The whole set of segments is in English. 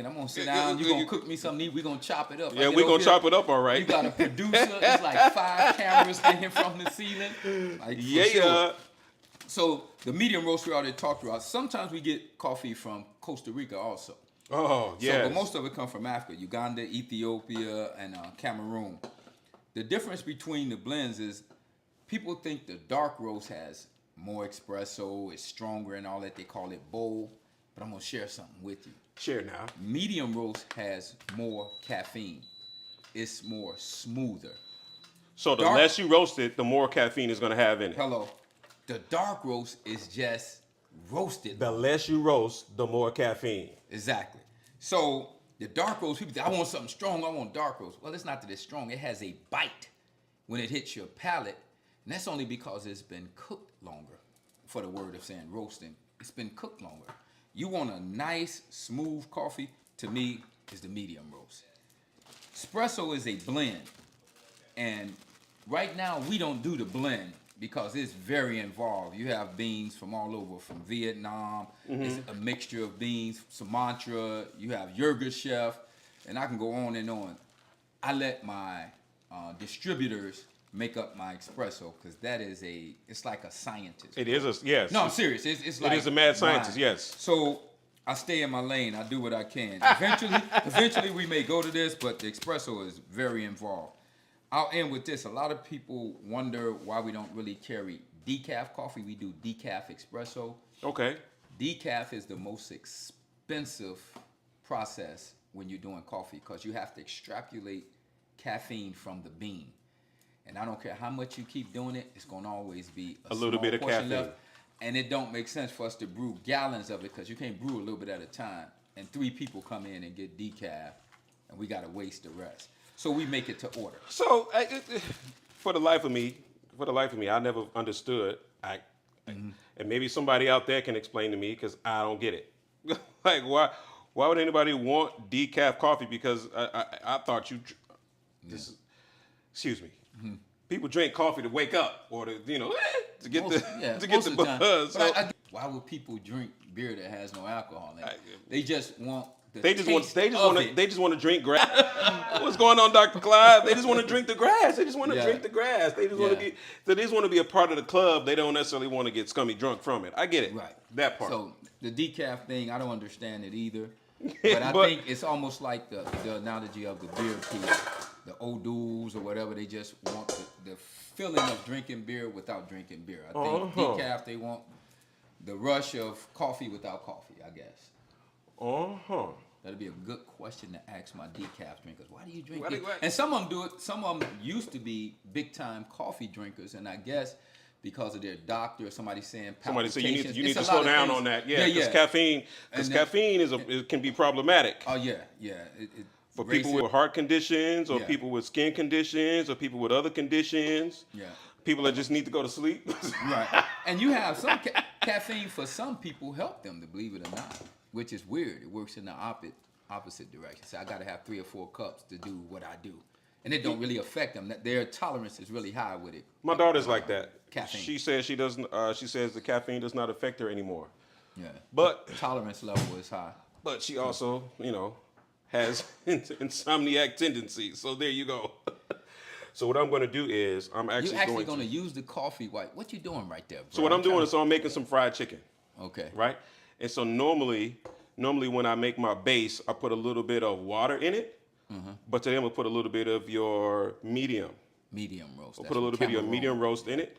drinking. I'm gonna sit down. You gonna cook me something. We gonna chop it up. Yeah, we gonna chop it up, all right. You got a producer. It's like 5 cameras hanging from the ceiling. Like, yeah. Sure. So the medium roast we already talked about. Sometimes we get coffee from Costa Rica also. Oh, yeah. So, but most of it comes from Africa, Uganda, Ethiopia, and Cameroon. The difference between the blends is people think the dark roast has more espresso, it's stronger and all that. They call it bold. But I'm going to share something with you. Share now. Medium roast has more caffeine. It's more smoother. So the less you roast it, the more caffeine it's going to have in it. Hello. The dark roast is just roasted. The less you roast, the more caffeine. Exactly. So the dark roast, people think, I want something strong, I want dark roast. Well, it's not that it's strong. It has a bite when it hits your palate. And that's only because it's been cooked longer. For the word of saying roasting, it's been cooked longer. You want a nice, smooth coffee, to me, is the medium roast. Espresso is a blend. And right now, we don't do the blend because it's very involved. You have beans from all over, from Vietnam. It's a mixture of beans, Sumatra. You have Yogurt Chef, and I can go on and on. I let my distributors make up my espresso because that is it's like a scientist. It is yes. No, I'm serious. It's like it is a mad scientist, yes. So I stay in my lane. I do what I can. Eventually we may go to this, but the espresso is very involved. I'll end with this. A lot of people wonder why we don't really carry decaf coffee. We do decaf espresso. Okay. Decaf is the most expensive process when you're doing coffee because you have to extrapolate caffeine from the bean. And I don't care how much you keep doing it, it's going to always be a little bit of caffeine left. And it don't make sense for us to brew gallons of it because you can't brew a little bit at a time. And 3 people come in and get decaf, and we got to waste the rest. So we make it to order. So for the life of me, I never understood. And maybe somebody out there can explain to me because I don't get it. Like why would anybody want decaf coffee? Because I thought excuse me. People drink coffee to wake up or to get the buzz. So, why would people drink beer that has no alcohol in it? They just want. They just want to drink grass. What's going on, Dr. Clyde? They just want to drink the grass. They just want to drink the grass. They just want to be a part of the club. They don't necessarily want to get scummy drunk from it. I get it. Right. That part. So the decaf thing, I don't understand it either. But I think it's almost like the analogy of the beer people, the old dudes or whatever. They just want the feeling of drinking beer without drinking beer. I think decaf, they want the rush of coffee without coffee, I guess. That'd be a good question to ask my decaf drinkers. Why do you drink it? And some of them do it. Some of them used to be big-time coffee drinkers, and I guess because of their doctor or somebody saying palpitations. You need to slow down on that. Yeah, because caffeine it can be problematic. Oh, yeah. For people with heart conditions or people with skin conditions or people with other conditions. Yeah. People that just need to go to sleep. Right. And you have some caffeine for some people help them, to believe it or not, which is weird. It works in the opposite direction. So I got to have 3 or 4 cups to do what I do. And it don't really affect them. Their tolerance is really high with it. My daughter's like that. Caffeine. She says she doesn't. She says the caffeine does not affect her anymore. Yeah. But tolerance level is high. But she also, has insomniac tendencies. So there you go. So what I'm going to do is I'm actually going to use the coffee white. What you doing right there, bro? So what I'm doing is I'm making some fried chicken. Okay. Right. And so normally when I make my base, I put a little bit of water in it. But today I'm going to put a little bit of your medium roast. I'll put a little bit of your medium roast in it.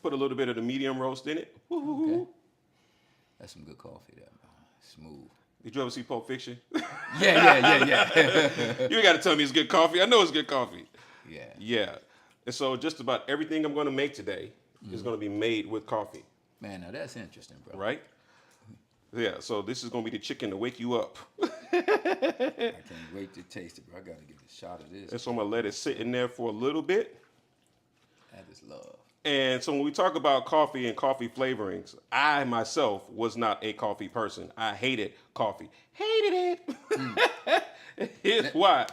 Put a little bit of the medium roast in it. Okay. That's some good coffee there, man. Smooth. Did you ever see Pulp Fiction? Yeah. You ain't got to tell me it's good coffee. I know it's good coffee. Yeah. Yeah. And so just about everything I'm going to make today is going to be made with coffee. Man, now that's interesting, bro. Right? Yeah, so this is going to be the chicken to wake you up. I can't wait to taste it, bro. I got to get a shot of this. And so I'm going to let it sit in there for a little bit. That is love. And so when we talk about coffee and coffee flavorings, I myself was not a coffee person. I hated coffee. Hated it. Here's why.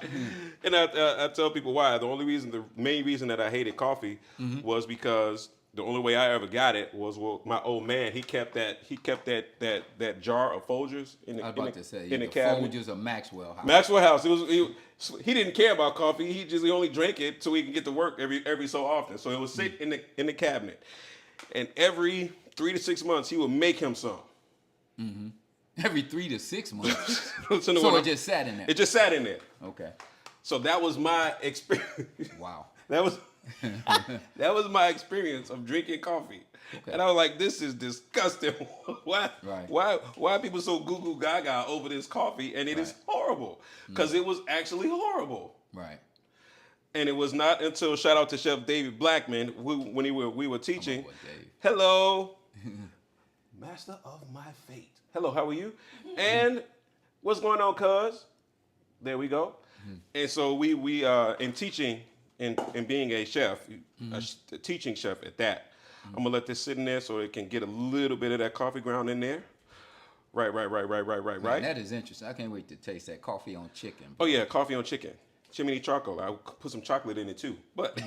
And I tell people why. The main reason that I hated coffee was because The only way I ever got it was my old man. He kept that jar of Folgers in I was about to say, in the the cabinet. Folgers of Maxwell House. Maxwell House. He didn't care about coffee. He only drank it so he can get to work every so often. So it would sit in the cabinet, and every 3 to 6 months he would make him some. Mm-hmm. Every 3 to 6 months. So it just sat in there. It just sat in there. Okay. So that was my experience. Wow. That was my experience of drinking coffee. Okay. And I was like, this is disgusting. Why are people so goo gaga over this coffee? And it is horrible. Because it was actually horrible. Right. And it was not until, shout out to Chef David Blackman, when we were teaching. Dave. Hello, master of my fate. Hello, how are you? And what's going on, cuz? There we go. And so we in teaching and being a chef, a teaching chef at that, I'm gonna let this sit in there so it can get a little bit of that coffee ground in there. Right. Man, that is interesting. I can't wait to taste that coffee on chicken. Oh yeah, coffee on chicken. Chimney chocolate. I put some chocolate in it too. But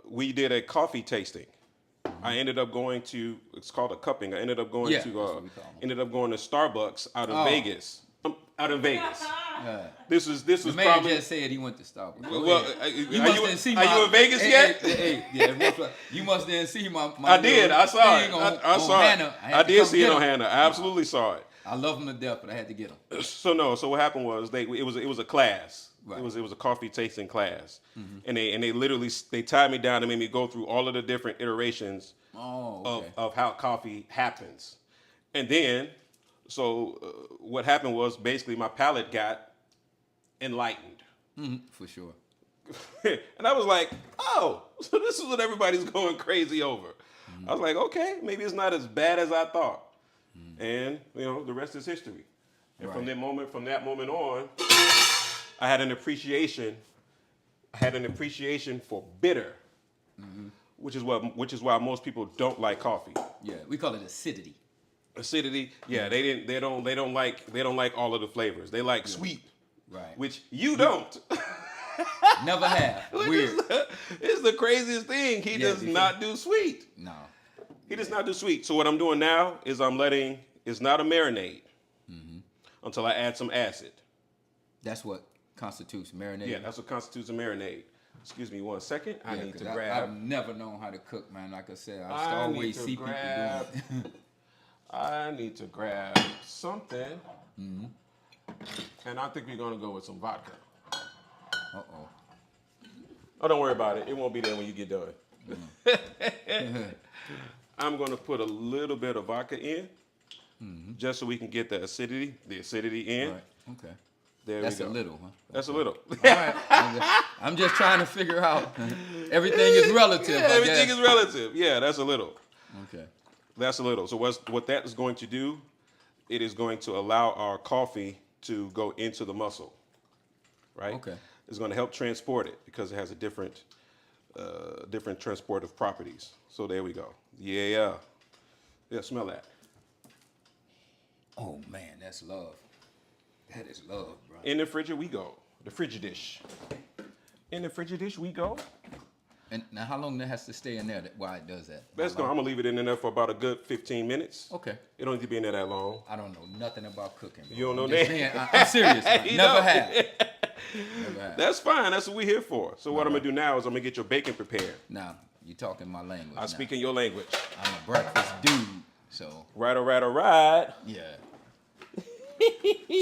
we did a coffee tasting. I ended up going to, it's called a cupping. I ended up going to Starbucks out of Vegas. This was the man probably just said he went to Starbucks. Well, are you in Vegas yet? You must didn't see my I did. I saw it. I saw it. I did see it on Hannah. I absolutely saw it. I love them to death, but I had to get them. So what happened was it was a class. Right. It was a coffee tasting class, and they literally tied me down and made me go through all of the different iterations of how coffee happens, and then what happened was basically my palate got enlightened. For sure. And I was like, oh, so this is what everybody's going crazy over. I was like, okay, maybe it's not as bad as I thought. And the rest is history. And from that moment on, I had an appreciation for bitter, which is why most people don't like coffee. Yeah, we call it acidity. Acidity, yeah, they don't like all of the flavors. They like sweet, right? Which you don't. Never have. Weird. It's the craziest thing. He does not do sweet. No. He does not do sweet. So what I'm doing now is it's not a marinade until I add some acid. That's what constitutes marinade. Yeah, that's what constitutes a marinade. Excuse me 1 second. I need to grab. I've never known how to cook, man. Like I said, I always see people doing it. I need to grab something. And I think we're going to go with some vodka. Uh-oh. Oh, don't worry about it. It won't be there when you get done. I'm going to put a little bit of vodka in, just so we can get the acidity in. Right. Okay. There That's we go. A little, huh? That's a little. All right. I'm just trying to figure out. Everything is relative. Yeah, everything is relative. Yeah, that's a little. Okay. That's a little. So what that is going to do, it is going to allow our coffee to go into the muscle, right? Okay. It's going to help transport it because it has a different transportive properties. So there we go. Yeah, smell that. Oh man, that's love. That is love, bro. In the fridge we go. The fridge dish. In the fridge dish we go. And now how long that has to stay in there while it does that? Let's go. I'm going to leave it in there for about a good 15 minutes. Okay. It don't need to be in there that long. I don't know nothing about cooking. Bro. You don't know that? I'm serious. Never have. That's fine. That's what we're here for. So what I'm going to do now is I'm going to get your bacon prepared. Now, you're talking my language. I speak in your language. I'm a breakfast dude, so. Right, all right. Yeah.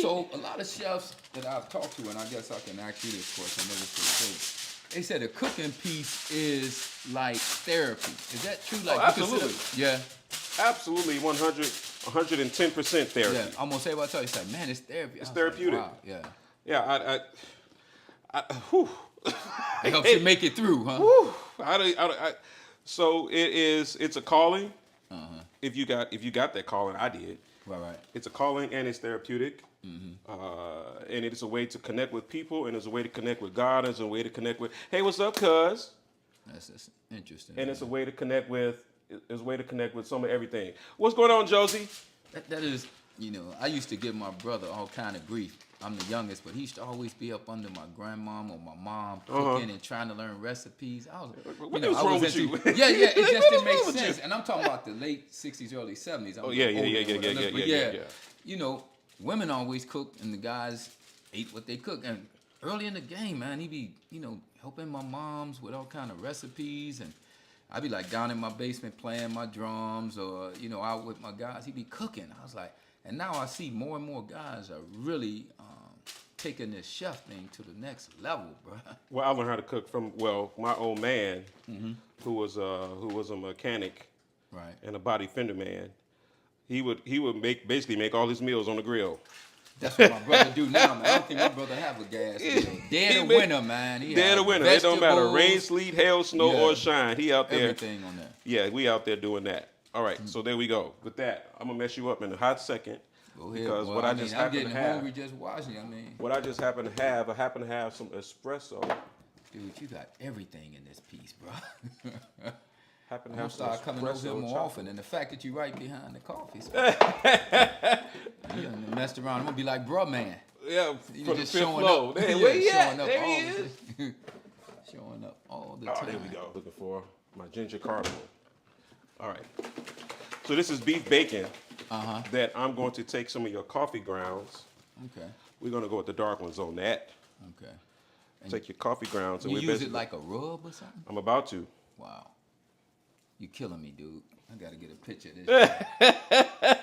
So a lot of chefs that I've talked to, and I guess I can ask you this question, they said a cooking piece is like therapy. Is that true? Like, absolutely. Yeah. Absolutely, 110% therapy. Yeah, I'm gonna say what I tell you. It's like, man, it's therapy. It's therapeutic. Like, wow. Yeah. It helps you make it through, huh? So it's a calling. If you got that calling, I did. Right. It's a calling and it's therapeutic. And it's a way to connect with people, and it's a way to connect with God, and it's a way to connect with, hey, what's up, cuz? That's interesting. And it's a way to connect with some of everything. What's going on, Josie? That is You know, I used to give my brother all kind of grief. I'm the youngest, but he used to always be up under my grandmom or my mom cooking and trying to learn recipes. I was, What was wrong with you? Yeah, it just didn't make sense. And I'm talking about the late '60s, early '70s. Yeah. You know, women always cooked, and the guys ate what they cooked. And early in the game, man, he be, you know, helping my moms with all kind of recipes, and I'd be like down in my basement playing my drums, or you know, out with my guys. He'd be cooking. I was like, and now I see more and more guys are really taking this chef thing to the next level, bro. Well, I learned how to cook from my old man, who was a mechanic, Right. and a body fender man. He would basically make all his meals on the grill. That's what my brother do now, man. I don't think my brother have a gas grill. Dead of winter, man. Dead of winter. It don't matter. Rain, sleet, hail, snow, or shine. He out there. Everything on that. Yeah, we out there doing that. All right, so there we go. With that, I'm gonna mess you up in a hot second. Go ahead. Because well, what I just happen to I'm getting have. hungry just watching. I mean, What I just happen to have, I happen to have some espresso. dude, you got everything in this piece, bro. Happen to I'm have gonna some start coming over espresso here more chocolate. often, and the fact that you right behind the coffee you done messed around. I'm gonna be like, bruh, man. Yeah, You for the just fifth showing flow. up. Hey, Yeah, where he at? showing up There he all is. Showing up all the Oh, time. there we go. Looking for my ginger cardamom. All right. So this is beef bacon that I'm going to take some of your coffee grounds. Okay. We're going to go with the dark ones on that. Okay. Take your coffee grounds. And You we use it like a rub or something? I'm about to. Wow. You killing me, dude. I gotta get a picture of this.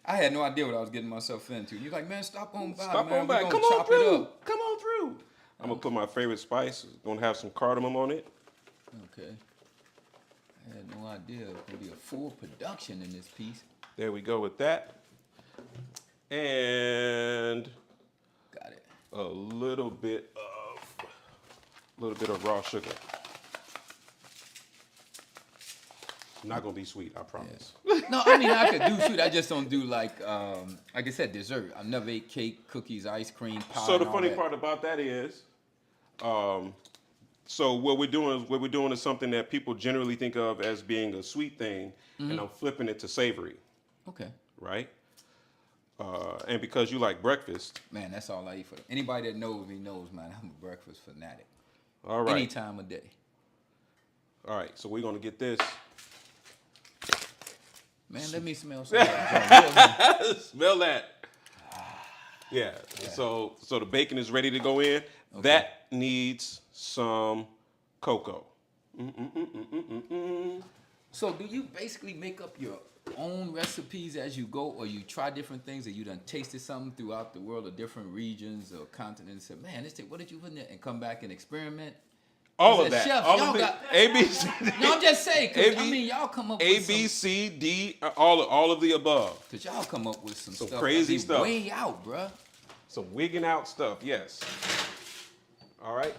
I had no idea what I was getting myself into. You're like, man, stop on by, Stop man. on by. We're Come gonna on chop through. it up. Come on through. I'm going to put my favorite spice. Going to have some cardamom on it. Okay. I had no idea it could be a full production in this piece. There we go with that. And Got it. a little bit of raw sugar. Not gonna be sweet, I promise. No, I mean I could do sweet. I just don't do like I said, dessert. I never ate cake, cookies, ice cream, pie. So the and all funny that. part about that is, so what we're doing is something that people generally think of as being a sweet thing, and I'm flipping it to savory, Okay. right? And because you like breakfast, Man, that's all I eat for anybody that knows me knows, man, I'm a breakfast fanatic. all right, Any time of day. all right. So we're gonna get this. Man, let me smell some. Yeah, Smell that. Yeah. So the bacon is ready to go in. Okay. That needs some cocoa. So do you basically make up your own recipes as you go, or you try different things, or you done tasted something throughout the world or different regions or continents and say, man, what did you put in there, and come back and experiment? All of that. Chefs, all y'all of the got- ABC. No, I'm just saying, cause I mean, y'all come up with A, B, C, D, all of the above. Cause y'all come up with some stuff crazy that be stuff. way out, bruh. Some wigging out stuff, yes. All right.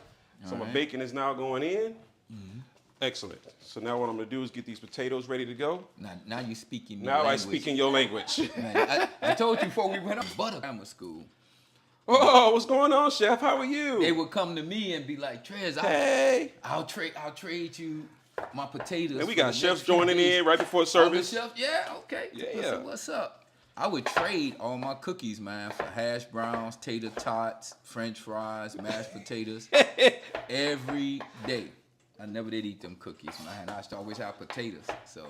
So my right. bacon is now going in. Excellent. So now what I'm going to do is get these potatoes ready to go. Now you speaking me Now I language. speak in your language. Man, I told you before we went up butter grammar school. Oh, what's going on, Chef? How are you? They would come to me and be like, Trez, Hey. I'll trade you my potatoes. And we for got the chefs next few joining days." in right before All the service. chefs, yeah, okay. Yeah. What's up? I would trade all my cookies, man, for hash browns, tater tots, French fries, mashed potatoes, every day. I never did eat them cookies, man. I used to always have potatoes, so.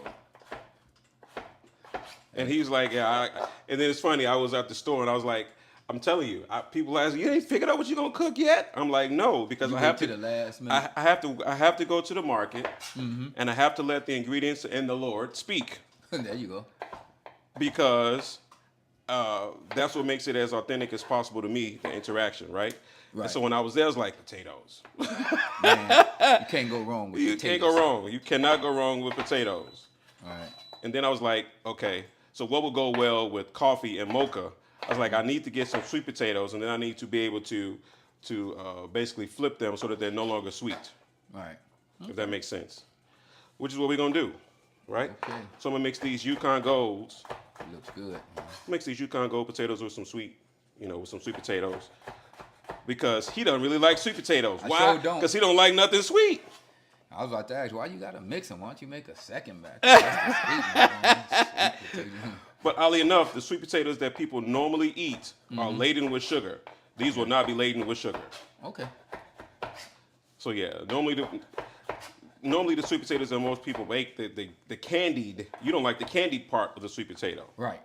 And he's like, yeah. And then it's funny. I was at the store and I was like, I'm telling you, people ask, you ain't figured out what you're gonna cook yet? I'm like, no, because You I wait have till to. the last minute. I have to go to the market, and I have to let the ingredients and the Lord speak, There you go. because that's what makes it as authentic as possible to me. The interaction, right? Right. And so when I was there, I was like, potatoes. Man, you can't go wrong with You potatoes. can't go wrong. You cannot go wrong with potatoes. All right. And then I was like, okay, so what would go well with coffee and mocha? I was like, I need to get some sweet potatoes, and then I need to be able to basically flip them so that they're no longer sweet, All right. if that makes sense. Which is what we're gonna do, right? Okay. So I'm gonna mix these Yukon Golds, It looks good. mix these Yukon Gold potatoes with some sweet potatoes, because he doesn't really like sweet potatoes. I Why? sure don't. Because he don't like nothing sweet. I was about to ask, why you got to mix them? Why don't you make a second batch? That's the sweet potato. But oddly enough, the sweet potatoes that people normally eat are laden with sugar. These will not be laden with sugar. Okay. So yeah, normally the sweet potatoes that most people make, the candied. You don't like the candied part of the sweet potato. Right.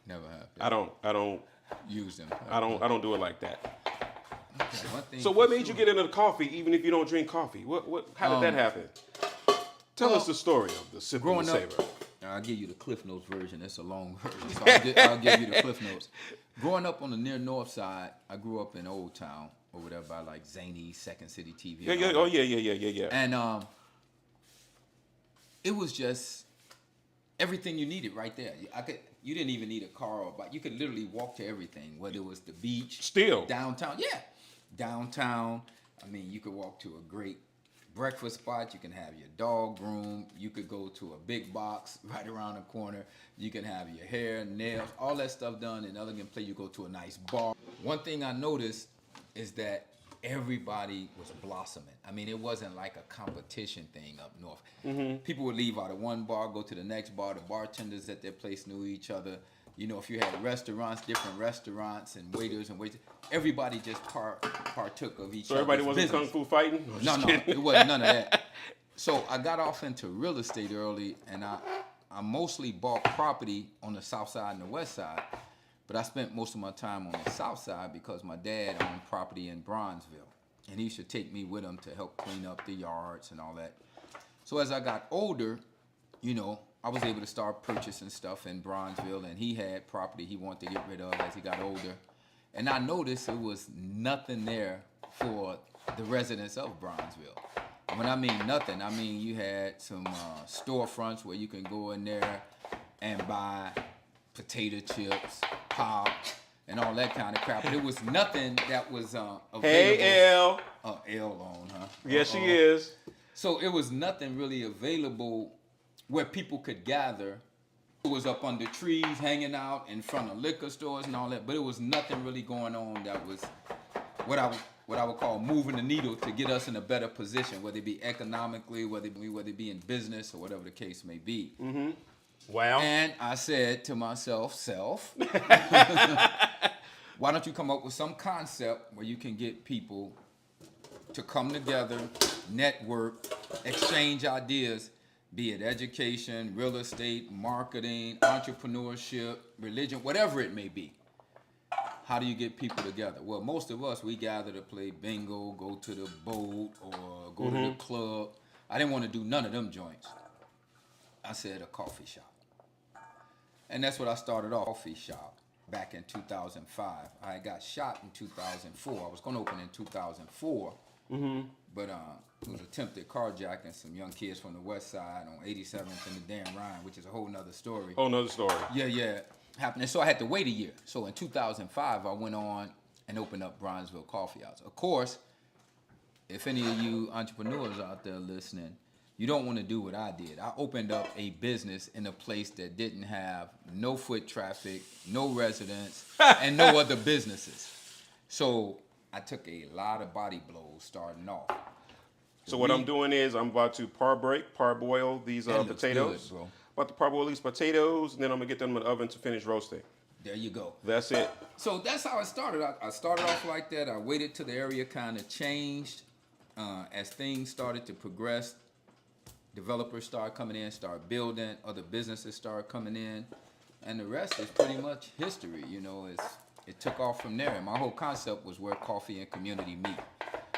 Never have. I don't Use them. I don't do it like that. Okay, one thing So what for made you sure. get into the coffee, even if you don't drink coffee? How did that happen? Tell us the story of the Sip and the growing up, Savor. I'll give you the Cliff Notes version. It's a long version, so I'll give you the Cliff Notes. Growing up on the near north side, I grew up in Old Town over there by like Zany, Second City TV. Yeah. And it was just everything you needed right there. You didn't even need a car or a bike. You could literally walk to everything, whether it was the beach, Still. downtown. Yeah, downtown. I mean, you could walk to a great breakfast spot. You can have your dog groom. You could go to a big box right around the corner. You can have your hair, nails, all that stuff done in elegant place. You go to a nice bar. One thing I noticed is that everybody was blossoming. I mean, it wasn't like a competition thing up north. People would leave out of one bar, go to the next bar. The bartenders at their place knew each other. You know, if you had restaurants, different restaurants and waiters and waiters, everybody just partook of each other's So everybody wasn't business. kung fu fighting? No, it wasn't none of that. So I got off into real estate early, and I mostly bought property on the south side and the west side. But I spent most of my time on the south side because my dad owned property in Bronzeville. And he used to take me with him to help clean up the yards and all that. So as I got older, you know, I was able to start purchasing stuff in Bronzeville. And he had property he wanted to get rid of as he got older. And I noticed there was nothing there for the residents of Bronzeville. And when I mean nothing, I mean you had some storefronts where you can go in there and buy potato chips, pop, and all that kind of crap. But it was nothing that was available. Hey, L. L on, huh? Yes, she is. So it was nothing really available where people could gather. It was up under trees, hanging out in front of liquor stores and all that. But it was nothing really going on that was what I would call moving the needle to get us in a better position, whether it be economically, whether it be in business, or whatever the case may be. Wow. And I said to myself, why don't you come up with some concept where you can get people to come together, network, exchange ideas, be it education, real estate, marketing, entrepreneurship, religion, whatever it may be. How do you get people together? Well, most of us, we gather to play bingo, go to the boat, or go to the club. I didn't want to do none of them joints. I said a coffee shop. And that's what I started off, coffee shop, back in 2005. I got shot in 2004. I was going to open in 2004, but it was attempted carjacking some young kids from the west side on 87th and the Dan Ryan, which is a whole nother story. Whole nother story. Yeah. Happened. So I had to wait a year. So in 2005, I went on and opened up Bronzeville Coffee House. Of course, if any of you entrepreneurs out there listening, you don't want to do what I did. I opened up a business in a place that didn't have no foot traffic, no residents, and no other businesses. So I took a lot of body blows starting off. So what I'm doing is I'm about to parboil these That looks potatoes. good, bro. About to parboil these potatoes, and then I'm gonna get them in the oven to finish roasting. There you go. That's it. So that's how I started. I started off like that. I waited till the area kind of changed. As things started to progress, developers started coming in, started building, other businesses started coming in, and the rest is pretty much history. You know, it took off from there. And my whole concept was where coffee and community meet.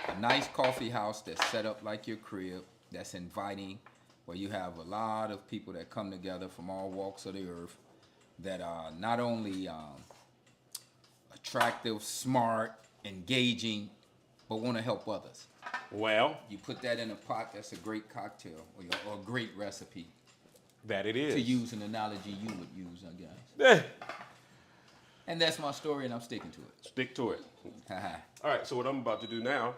A nice coffee house that's set up like your crib, that's inviting, where you have a lot of people that come together from all walks of the earth that are not only attractive, smart, engaging, but want to help others. Well, You put that in a pot, that's a great cocktail or a great recipe. that it is. To use an analogy you would use, I guess. Eh, And that's my story, and I'm sticking to it. stick to it. Haha. All right. So what I'm about to do now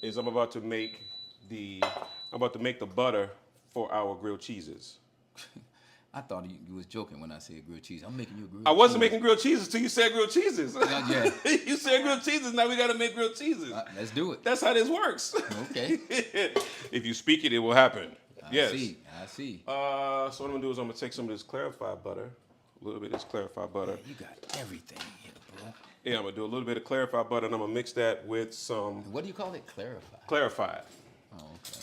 is I'm about to make the butter for our grilled cheeses. I thought you was joking when I said grilled cheese. I'm making you a grilled I wasn't cheese. making grilled cheeses till you said grilled cheeses. Yeah. You said grilled cheeses, now we got to make grilled cheeses. Let's do it. That's how this works. Okay. If you speak it, it will happen. Yes. I see. So what I'm going to do is I'm going to take some of this clarified butter, a little bit of this clarified butter. You got everything here, bro. Yeah, I'm going to do a little bit of clarified butter, and I'm going to mix that with some... What do you call it? Clarified? Clarified. Oh, okay.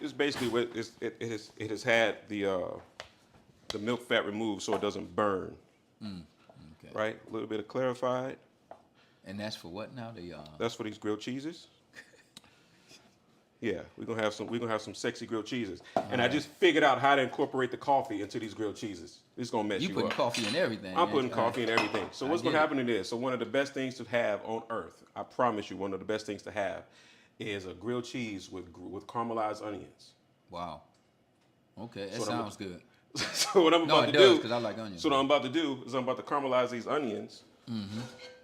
It's basically what it has had the milk fat removed so it doesn't burn. Okay. Right? A little bit of clarified. And that's for what now? That's for these grilled cheeses. Yeah, we're gonna have some sexy grilled cheeses. And I just figured out how to incorporate the coffee into these grilled cheeses. It's gonna mess you up. You putting coffee in everything. I'm putting coffee in everything. So what's gonna get it. happen is, so one of the best things to have on earth, I promise you, one of the best things to have is a grilled cheese with caramelized onions. Wow. Okay, that So sounds good. So what I'm No, about it to does, do, because I like onions. so what I'm about to do is I'm about to caramelize these onions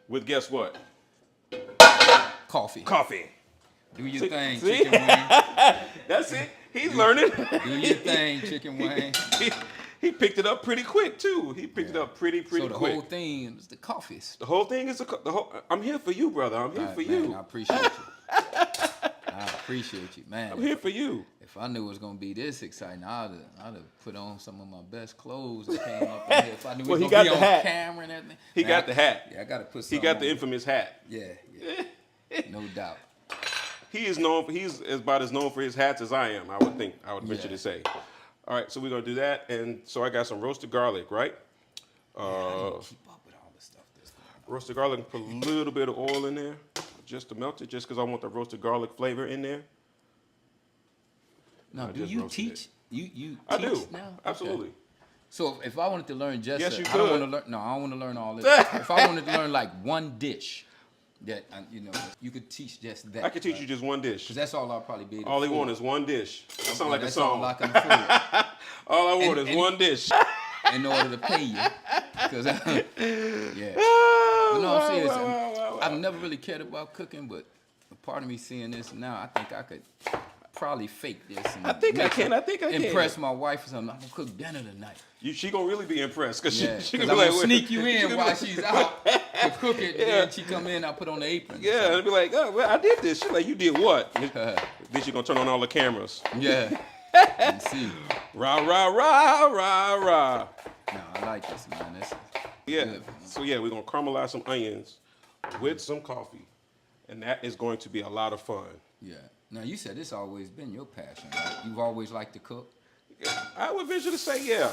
with, guess what? Coffee. Coffee. Do your thing, see? Chicken Wing. That's it. He's learning. Do your thing, Chicken Wing. He picked it up pretty quick too. He picked it up pretty So the quick. whole thing is the coffees. The whole thing is the whole. I'm here for you, brother. I'm here All right, for man, you. I appreciate you. I appreciate you, man. I'm here for you. If I knew it was gonna be this exciting, I'd have put on some of my best clothes and came up in here. If I knew Well, it he was got gonna be the on hat. camera and everything. He Man, got the hat. Yeah, I gotta put He something got the on. infamous hat. Yeah. No doubt. He is known. He's about as known for his hats as I am. I would think. I would venture to say. All right, so we're gonna do that, and so I got some roasted garlic, right? How do you keep up with all the stuff that's going on? Roasted garlic. Put a little bit of oil in there, just to melt it, just because I want the roasted garlic flavor in there. Now, I do just you roasted teach? it. You I teach do. now? Okay. Absolutely. So if I wanted to learn just, Yes, you I don't could. want to learn. No, I don't want to learn all this. If I wanted to learn like one dish, that you could teach just that. I can teach you just one dish. Because that's all I'll probably be able to All they afford. want is one dish. That sounds like a That's song. all I can afford All I want is and- one dish. in order to pay you. Because yeah. Oh, But no, I'm wow, serious. wow, wow, wow. I've never really cared about cooking, but a part of me seeing this now, I think I could probably fake this. And I think I can. I think I can. impress my wife or something. I'm gonna cook dinner tonight. She gonna really be impressed because Yeah, she because gonna I'm be gonna like, sneak you she in gonna be while like- she's out to cook it. Yeah. And then she come in, I put on the apron. Yeah, and be like, oh, well, I did this. She's like, you did what? Then she gonna turn on all the cameras. Yeah. And see. Rah rah rah rah rah. No, I like this, man. This is Yeah. good. So yeah, we're gonna caramelize some onions with some coffee, and that is going to be a lot of fun. Yeah. Now you said this always been your passion, right? You've always liked to cook. I would venture to say, yeah.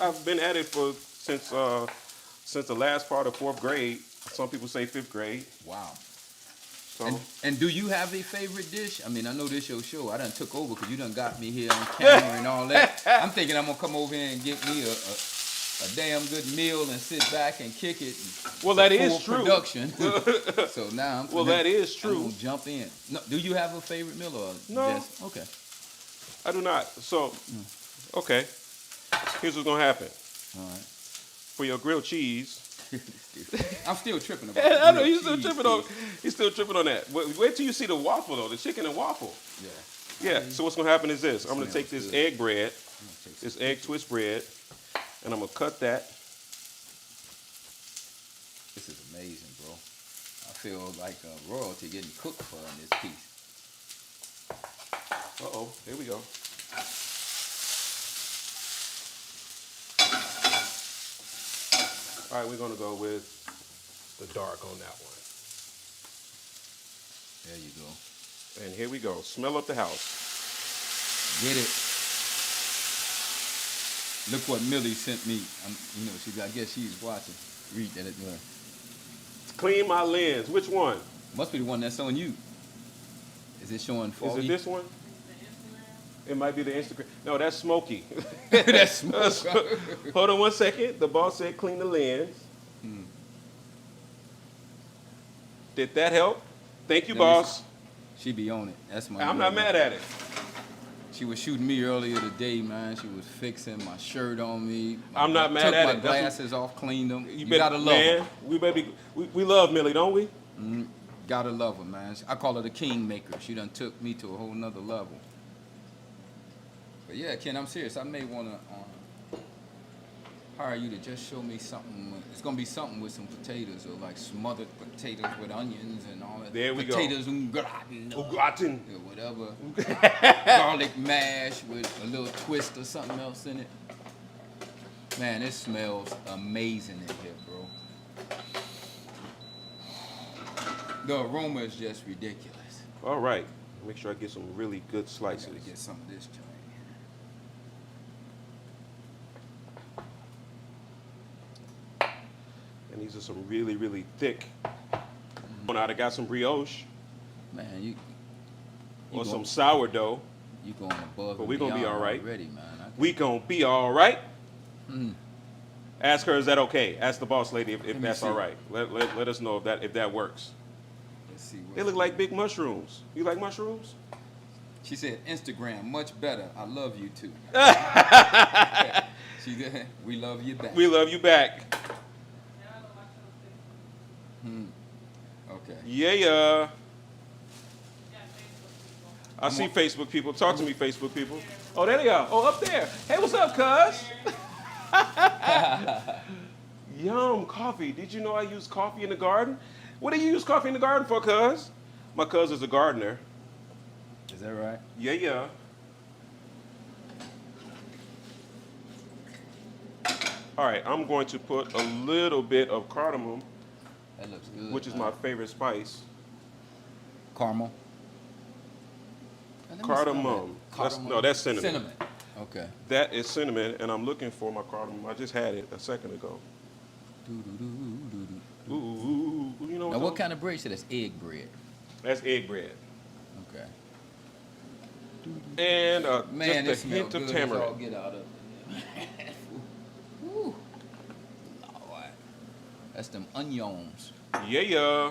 I've been at it since the last part of 4th grade. Some people say 5th grade. Wow. So And do you have a favorite dish? I mean, I know this your show. I done took over because you done got me here on camera and all that. I'm thinking I'm gonna come over here and get me a damn good meal and sit back and kick it. Well, It's a that is full true. Production. So now I'm. Well, that is I'm true. gonna jump in. No, do you have a favorite meal or No. just okay? I do not. So, okay. Here's what's gonna happen. All right. For your grilled cheese. I'm still tripping about. I know grilled he's still cheese, tripping on. too. He's still tripping on that. Wait till you see the waffle though, the chicken and waffle. Yeah. Yeah. So what's gonna happen is this. I'm gonna take Smells this good. egg bread, I'm gonna take this egg twist bread, and I'm gonna cut that. This is amazing, bro. I feel like royalty getting cooked for in this piece. Uh-oh, here we go. All right, we're gonna go with the dark on that one. There you go. And here we go. Smell up the house. Get it. Look what Millie sent me. I guess she's watching. Read that. Clean my lens. Which one? Must be the one that's on you. Is it showing for Is it this one? It might be the Instagram. No, that's Smokey. That's smoke. Hold on one second. The boss said clean the lens. Did that help? Thank you, Let me boss. She be on it. That's my. I'm not mad at it. She was shooting me earlier today, man. She was fixing my shirt on me. I'm not mad took at my it. That's what- glasses off, cleaned them. You better- gotta love man, her. We better be, we love Millie, don't we? Gotta love her, man. I call her the kingmaker. She done took me to a whole nother level. But yeah, Ken, I'm serious. I may wanna hire you to just show me something. It's gonna be something with some potatoes or like smothered potatoes with onions and all that. There we go. Potatoes and gratin. Au gratin. Yeah, whatever. Garlic mash with a little twist or something else in it. Man, it smells amazing in here, bro. The aroma is just ridiculous. All right. Make sure I get some really good I slices. gotta get some of this joint. And these are some really, really thick. Now I got some brioche Man, you or go- some sourdough. You going above But and we gonna be beyond all right. already, man. We gonna be all right. Mm. Ask her, is that okay? Ask the boss lady if me that's see. all right. Let us know if that works. Let's see. They look like big mushrooms. You like mushrooms? She said, Instagram, much better. I love you too. She did. We love you back. We love you back. Okay. Yeah. I see Facebook people. Talk to me, Facebook people. Oh, there they are. Oh, up there. Hey, what's up, cuz? Yum, coffee. Did you know I use coffee in the garden? What do you use coffee in the garden for, cuz? My cuz is a gardener. Is that right? Yeah. All right, I'm going to put a little bit of cardamom, That looks good. which is my favorite spice. caramel. Let me smell Cardamom. that. No, that's cinnamon. Cinnamon. Okay. That is cinnamon, and I'm looking for my cardamom. I just had it a second ago. Doo-doo-doo-doo-doo. Ooh, you know Now, what I'm kind of bread? You said that's egg bread. That's egg bread. Okay. And Man, just it a hint smells of good. tamarind. All get out of it. Woo. Lord. That's them onions. Yeah. Yeah.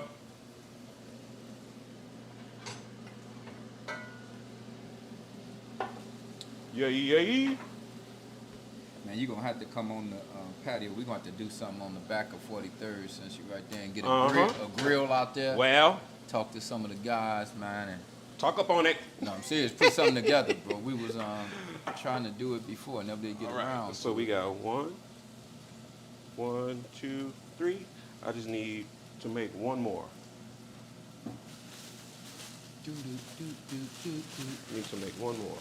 Man, you're going to have to come on the patio. We're going to have to do something on the back of 43rd since you're right there and get a grill out there. Well, Talk to some of the guys, man. And talk up on it. no, I'm serious. Put something together, bro. We was trying to do it before. Never did get All right. around. So we got 1, 2, 3. I just need to make one more. Need to make one more.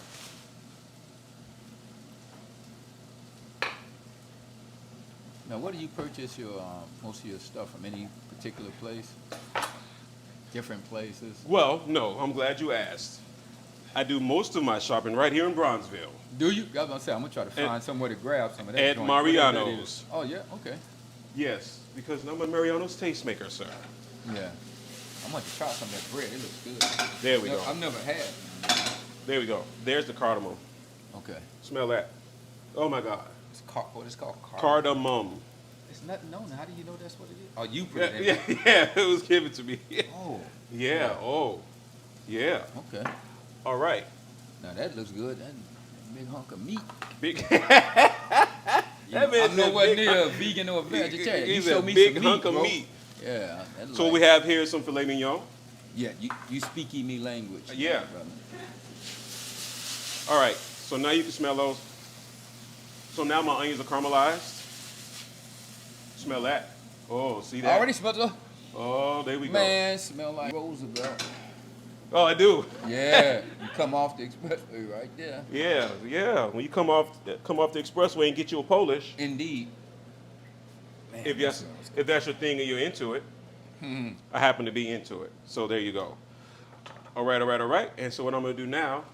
Now, where do you purchase your most of your stuff from? Any particular place? Different places? Well, no, I'm glad you asked. I do most of my shopping right here in Bronzeville. Do you? I was gonna say I'm gonna try to find somewhere to grab some of that. At joint, whatever that Mariano's. is. Oh yeah, okay. Yes, because I'm a Mariano's tastemaker, sir. Yeah. I'm gonna try some of that bread. It looks good. There we go. I've never had. There we go. There's the cardamom. Okay. Smell that. Oh my God. It's what it's called? Cardamom. It's not known. How do you know that's what it is? Oh, you put Yeah, it in. yeah, it was given to me. Oh. Yeah, oh, yeah. Okay. All right. Now that looks good. That big hunk of meat. Big. I'm man's nowhere a big near a hunk- vegan or a vegetarian. He's You show a me big some hunk meat, of bro. meat. Yeah. that's So like- we have here some filet mignon. Yeah, you speaky me language. Yeah. brother. All right. So now you can smell those. So now my onions are caramelized. Smell that. Oh, see that? I already smelled it. Oh, there we go. Man, smell like Roosevelt. Oh, I do. Yeah, you come off the expressway right there. Yeah. When you come off the expressway and get you a Polish, Indeed. Man, if that's your thing and you're into it, I happen to be into it. So there you go. All right. And so what I'm gonna do now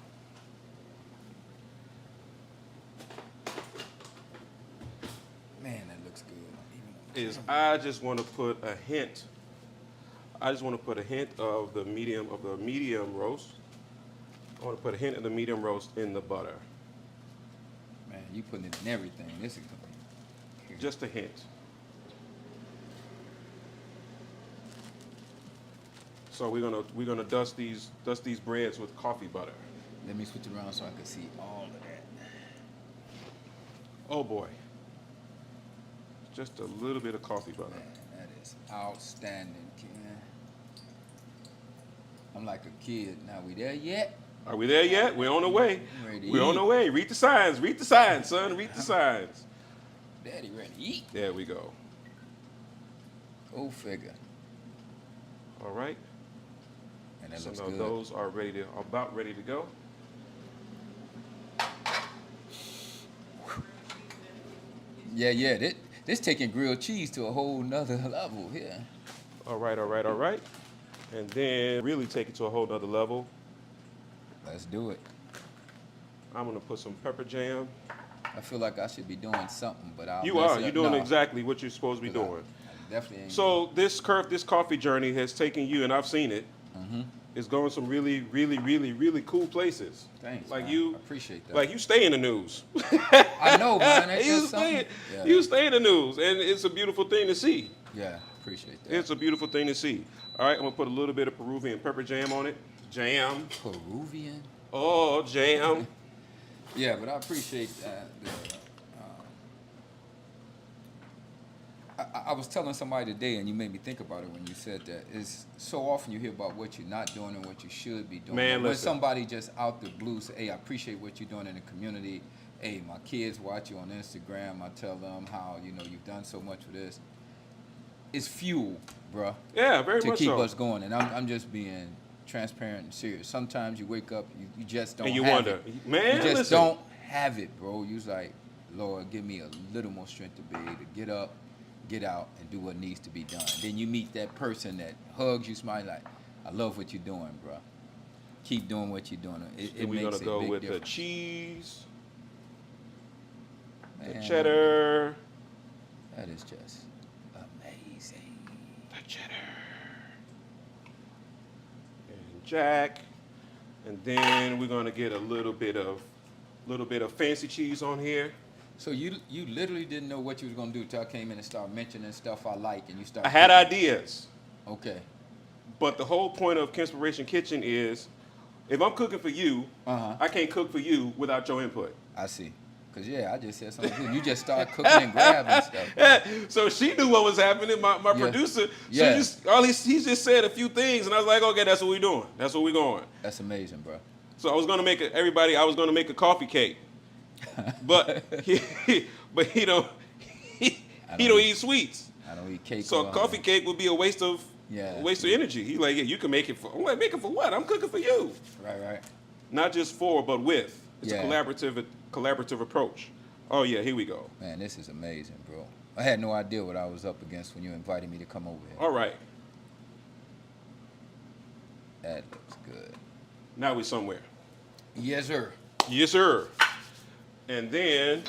man, that looks good. is I just want to put a hint. I just want to put a hint of the medium roast. I want to put a hint of the medium roast in the butter. Man, you putting it in everything. This is gonna be Just a hint. So we're gonna dust these breads with coffee butter. Let me switch it around so I can see all of that. Oh boy. Just a little bit of coffee butter. Man, that is outstanding, Ken. I'm like a kid. Now, we there yet? Are we there yet? We're on the way. Ready to We're on eat. the way. Read the signs. Read the signs, son. Read the signs. Daddy ready to eat. There we go. Go figure. All right. And that So looks now good. those are about ready to go. Yeah. This taking grilled cheese to a whole nother level here. All right. And then really take it to a whole nother level. Let's do it. I'm gonna put some pepper jam. I feel like I should be doing something, but I'll You mess are. it You're up. doing No, exactly what you're supposed to be 'cause doing. I definitely ain't. So this coffee journey has taken you, and I've seen it. It's going some really cool places. Thanks, Like man. you I appreciate that. Like you stay in the news. I know, man. That's you just something. you stay in the news, and it's a beautiful thing to see. Yeah, appreciate that. It's a beautiful thing to see. All right, I'm gonna put a little bit of Peruvian pepper jam on it. Jam. Peruvian. Oh, jam. Yeah, but I appreciate that. I was telling somebody today, and you made me think about it when you said that. It's so often you hear about what you're not doing and what you should be doing. Man, when listen. somebody just out the blue say, "Hey, I appreciate what you're doing in the community. Hey, my kids watch you on Instagram. I tell them how you've done so much for this." It's fuel, bruh, Yeah, very to much keep so. us going. And I'm just being transparent and serious. Sometimes you wake up, you just don't. And you have wonder, it. man, You just listen. don't have it, bro. You's like, Lord, give me a little more strength to be able to get up, get out, and do what needs to be done. Then you meet that person that hugs you, smile like, I love what you're doing, bro. Keep doing what you're doing. It We're makes gonna go a big with difference. the cheese, the Man, cheddar, That is just amazing. the cheddar, and jack, and then we're gonna get a little bit of fancy cheese on here. So you literally didn't know what you was gonna do till I came in and started mentioning stuff I like, and you started. I had cooking. ideas, Okay. but the whole point of Kinspiration Kitchen is, if I'm cooking for you, I can't cook for you without your input. I see. Cause I just said something good. You just started cooking and grabbing stuff. Man. So she knew what was happening. My producer, Yeah. he just said a few things, and I was like, okay, that's what we're doing. That's what we're going. That's amazing, bro. So I was gonna make a coffee cake, but he don't eat sweets. I don't eat cake. So a coffee cake would be a waste of energy. He's like, yeah, you can make it for. I'm like, make it for what? I'm cooking for you. Right. Not just for, but with. It's Yeah. a collaborative approach. Oh yeah, here we go. Man, this is amazing, bro. I had no idea what I was up against when you invited me to come over here. All right, That looks good. now we somewhere. Yes, sir. Yes, sir. And then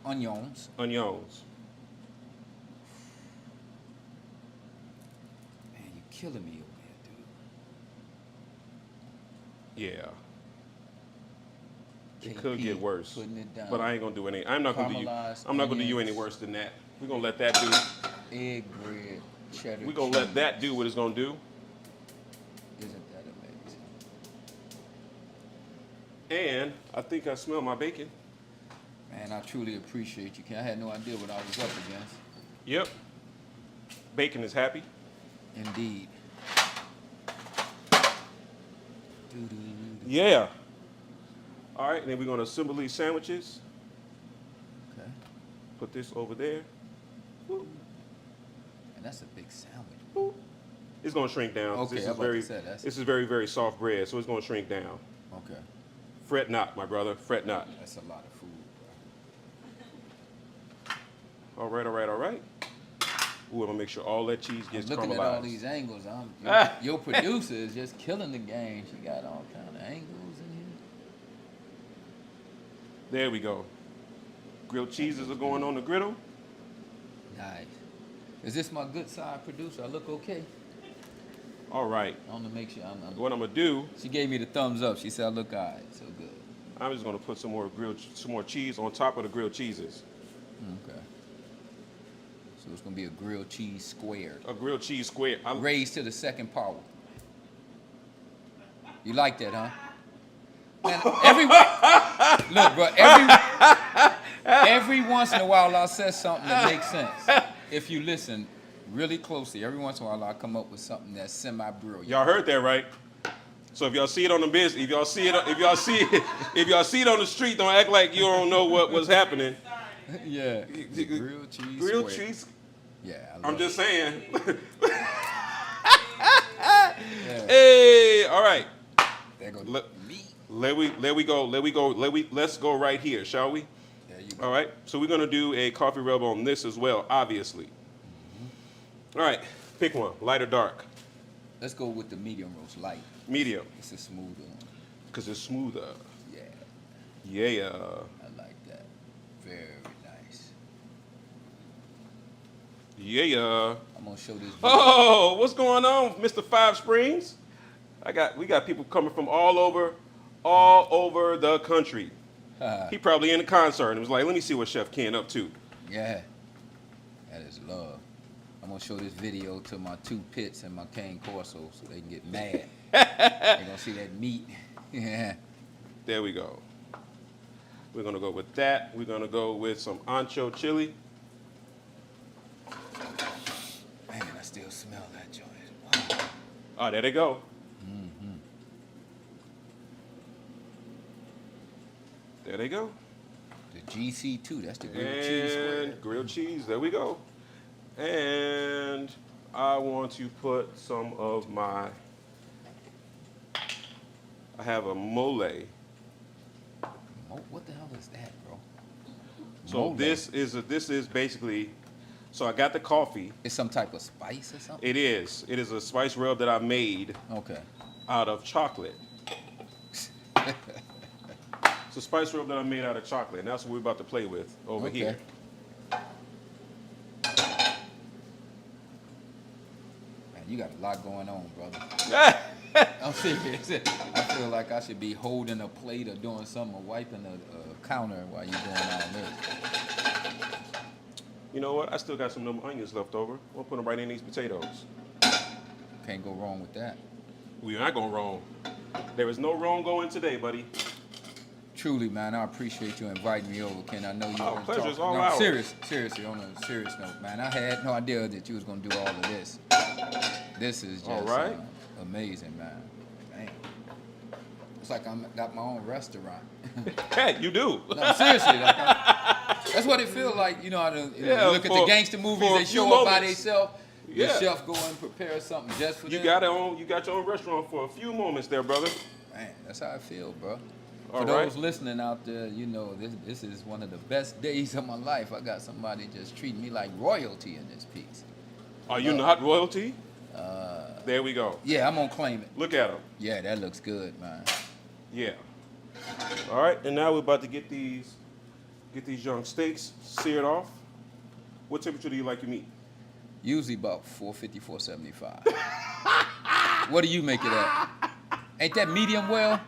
Onions. onions. Man, you killing me over here, dude. Yeah. It could get worse. Putting it down. But I ain't gonna do any. I'm not gonna do you. Caramelized I'm not gonna do you any onions. worse than that. We're gonna let that do. Egg bread, cheddar. We're gonna let that do what it's gonna do. Isn't that amazing? And I think I smell my bacon. Man, I truly appreciate you. I had no idea what I was up against. Yep. Bacon is happy. Indeed. Yeah. All right, and then we're gonna assemble these sandwiches. Okay. Put this over there. Boop. And that's a big sandwich. Boop. It's gonna shrink down. 'cause Okay, this I is was about to very, say, that's- this is very soft bread, so it's gonna shrink down. Okay. Fret not, my brother. Fret not. That's a lot of food, bro. All right. Ooh, I'm gonna make sure all that cheese I'm gets looking caramelized. at all these angles. Your producer is just killing the game. She got all kind of angles in here. There we go. Grilled cheeses are going on the griddle. Nice. Is this my good side producer? I look okay? All right. I want to make sure I'm What I'm gonna do, She gave me the thumbs up. She said I look all right. So good. I'm just gonna put some more cheese on top of the grilled cheeses. Okay. So it's going to be a grilled cheese squared. A grilled cheese square. Raised to the second power. You like that, huh? Man, look, bro, every once in a while I say something that makes sense. If you listen really closely, every once in a while I come up with something that's semi-brilliant. Y'all heard that, right? So if y'all see it on the business, if y'all see it on the street, don't act like you don't know what's happening. Yeah. The grilled cheese. Grilled square. cheese. Yeah, I'm just saying. Yeah. Hey, all right. There go Let- meat. Let's go right here, shall we? There you go. All right. So we're gonna do a coffee rub on this as well, obviously. All right. Pick one, light or dark. Let's go with the medium roast light. Medium, It's a smoother one. because it's smoother. Yeah, Yeah. I like that. Very nice. Yeah. I'm gonna show this video. Oh, what's going on, Mr. Five Springs? We got people coming from all over the country. He probably in the concert and was like, let me see what Chef Ken up to. Yeah, that is love. I'm gonna show this video to my 2 pits and my cane corso so they can get mad. They're gonna see that meat. Yeah. There we go. We're gonna go with that. We're gonna go with some ancho chili. Man, I still smell that joint. Wow. Oh, there they go. There they go. The GC2, that's the grilled cheese square. And grilled cheese, there we go. And I want to put some of I have a mole. What the hell is that, bro? So Mole. this is basically, so I got the coffee. It's some type of spice or something? It is a spice rub that I made Okay. out of chocolate. It's a spice rub that I made out of chocolate, and that's what we're about to play with over Okay. here. Man, you got a lot going on, brother. I'm serious. I feel like I should be holding a plate or doing something or wiping a counter while you're doing all this. You know what? I still got some of them onions left over. We'll put them right in these potatoes. Can't go wrong with that. We're not going wrong. There is no wrong going today, buddy. Truly, man, I appreciate you inviting me over, Ken. I know you Oh, were pleasure's talking. all No, ours. seriously, on a serious note, man. I had no idea that you was gonna do all of this. This is just All right. amazing, man. Dang. It's like I got my own restaurant. Hey, you do. No, seriously, like that's what it feels like. You know, how you Yeah, look at the gangster movies, for a they few show up by moments. themselves. The Yeah. chef go and prepare something just for You them. got your own restaurant for a few moments there, brother. Man, that's how I feel, bro. All For right. those listening out there, you know, this is one of the best days of my life. I got somebody just treating me like royalty in this piece. Are you not royalty? Uh, There we go. yeah, I'm gonna claim it. Look at them. Yeah, that looks good, man. Yeah. All right, and now we're about to get these young steaks seared off. What temperature do you like your meat? Usually about 450, 475. What do you make it at? Ain't that medium well?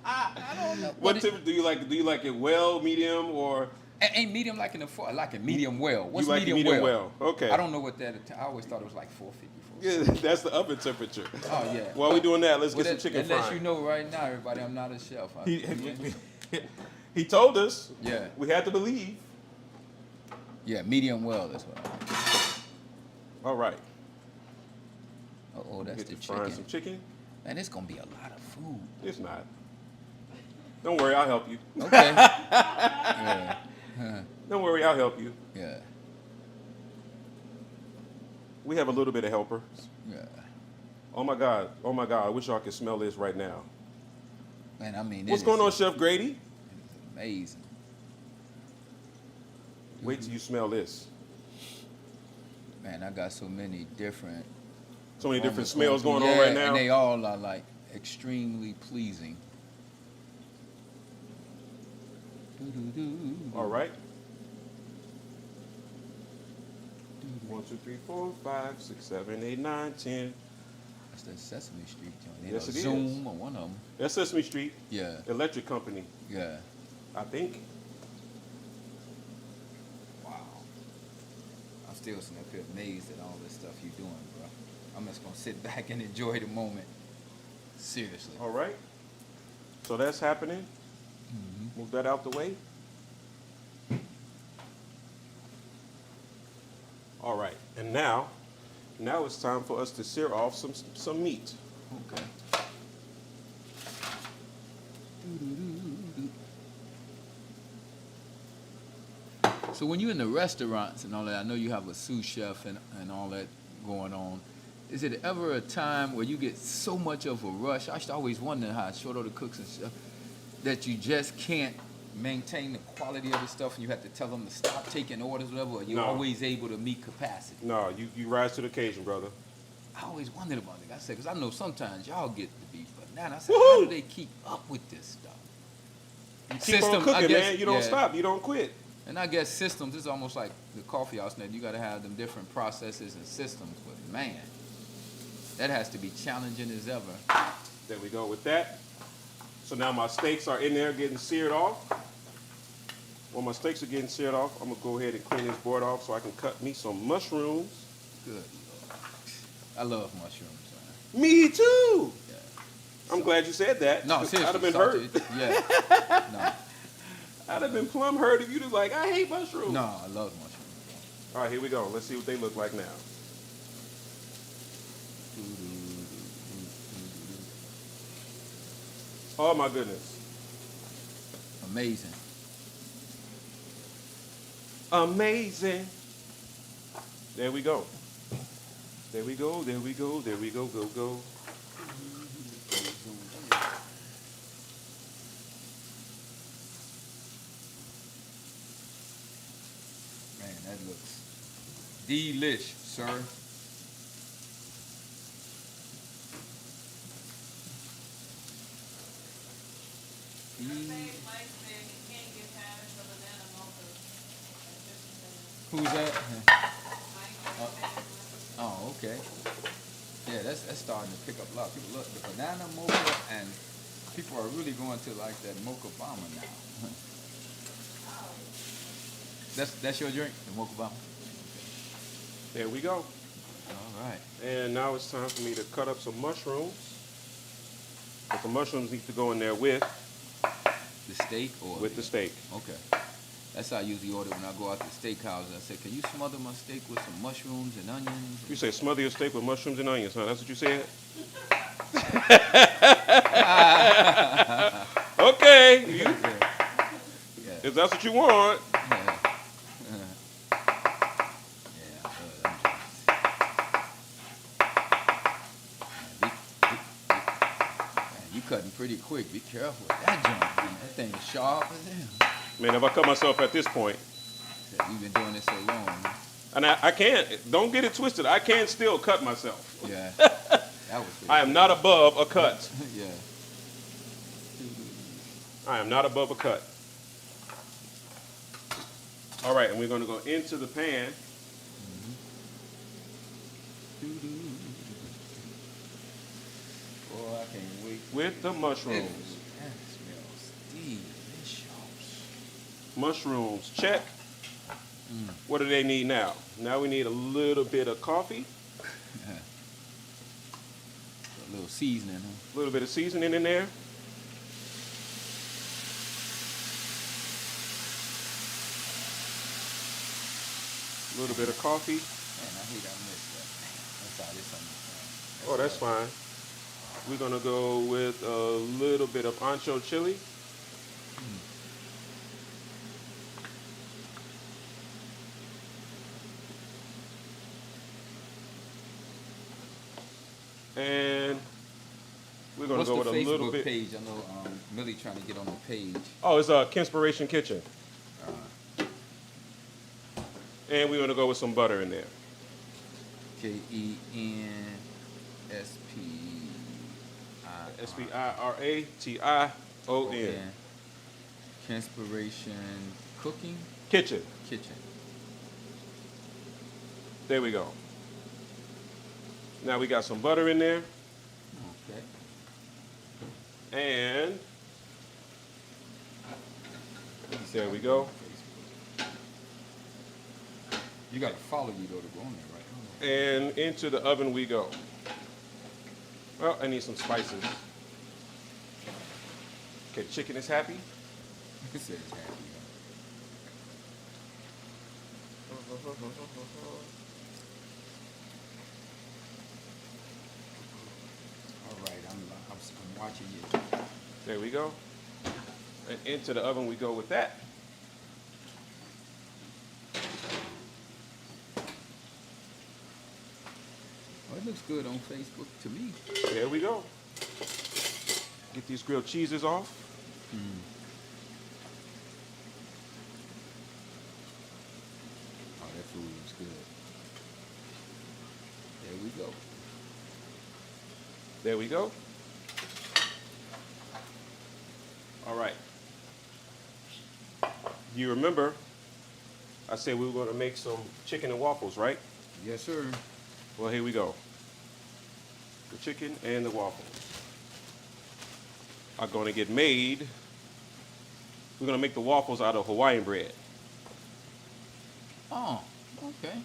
I don't know. What temperature do you like? Do you like it well, medium, or Ain't medium like in I like it medium well. What's you like medium, it medium well? Okay. I don't know what that. I always thought it was like 450. Yeah, that's the oven temperature. Oh yeah. While we doing that, let's Well, get some chicken that lets frying. you know right now, everybody, I'm not a chef. He told us. Yeah. We had to believe. Yeah, medium well. That's what I like. All right. Oh, that's Get the to frying some chicken. chicken. Man, it's gonna be a lot of food. It's not. Don't worry, I'll help you. Okay. Yeah. Don't worry, I'll help you. Yeah. We have a little bit of helpers. Yeah. Oh my God. I wish y'all could smell this right now. Man, I mean, What's going on, Chef Grady? It's amazing. Wait till you smell this. Man, I got so many different. So many different aromas smells going yeah, on right now. and they all are like extremely pleasing. All right. 1, 2, 3, 4, 5, 6, 7, 8, 9, 10. That's the Sesame Street joint. Yes, it is. Zoom or one of them. That's Sesame Street Yeah. Electric Company, Yeah. I think. Wow. I'm still sitting up here amazed at all this stuff you're doing, bro. I'm just gonna sit back and enjoy the moment. Seriously. All right. So that's happening. Move that out the way. All right. And now it's time for us to sear off some meat. Okay. So when you're in the restaurants and all that, I know you have a sous chef and all that going on. Is it ever a time where you get so much of a rush? I used to always wonder how short order cooks and stuff that you just can't maintain the quality of the stuff and you have to tell them to stop taking orders or whatever, or you're No. always able to meet capacity. No, you rise to the occasion, brother. I always wondered about it. I said, because I know sometimes y'all get to be banana. I said, how do they keep up with this stuff? Keep on cooking, man. You don't stop. You don't quit. And I guess systems is almost like the coffee house now. You got to have them different processes and systems. But man, that has to be challenging as ever. There we go with that. So now my steaks are in there getting seared off. While my steaks are getting seared off, I'm going to go ahead and clean this board off so I can cut me some mushrooms. Good Lord. I love mushrooms, man. Me too. Yeah. I'm glad you said that. No, seriously. I'd have been hurt. Yeah. No. I'd have been plumb hurt if you'd have like, I hate mushrooms. No, I love mushrooms. All right, here we go. Let's see what they look like now. Oh my goodness. Amazing. Amazing. There we go. There we go, there we go, there we go, go. Man, that looks delish, sir. Who's that? Oh, okay. Yeah, that's starting to pick up a lot of people. Look, the banana mocha, and people are really going to like that mocha bomber now. That's your drink, the mocha bomber. There we go. All right. And now it's time for me to cut up some mushrooms. But the mushrooms need to go in there with The steak or the steak. Okay. That's how I usually order when I go out to the steakhouse. I say, can you smother my steak with some mushrooms and onions? You say smother your steak with mushrooms and onions, huh? That's what you said? Okay. Yeah. If that's what you want. Yeah. You cutting pretty quick. Be careful with that joint, man. That thing is sharp as hell. Man, if I cut myself at this point, You've been doing this so long. Man. and I can't, don't get it twisted, I can still cut myself. Yeah. That was pretty I am not above a cut. Yeah. I am not above a cut. All right, and we're going to go into the pan. Boy, I can't wait. With the mushrooms. That smells delicious. Mushrooms, check. What do they need now? Now we need a little bit of coffee, A little seasoning, huh? a little bit of seasoning in there. A little bit of coffee. Man, I hate I missed that. That's how this understand. Oh, that's fine. We're going to go with a little bit of ancho chili. And we're going to go with a little bit. What's the Facebook page? I know Millie trying to get on the page. Oh, it's Kinspiration Kitchen. And we're going to go with some butter in there. KENSPI. Spiration. Kinspiration Cooking Kitchen. Kitchen. There we go. Now we got some butter in there. Okay. And there we go. You got to follow you though to go on there, right? And into the oven we go. Well, I need some spices. Okay, chicken is happy. It says happy. All right. I'm watching you. There we go. And into the oven we go with that. Oh, it looks good on Facebook to me. There we go. Get these grilled cheeses off. Oh, that food looks good. There we go. There we go. All right. You remember I said we were going to make some chicken and waffles, right? Yes, sir. Well, here we go. The chicken and the waffles are going to get made. We're going to make the waffles out of Hawaiian bread. Oh, okay.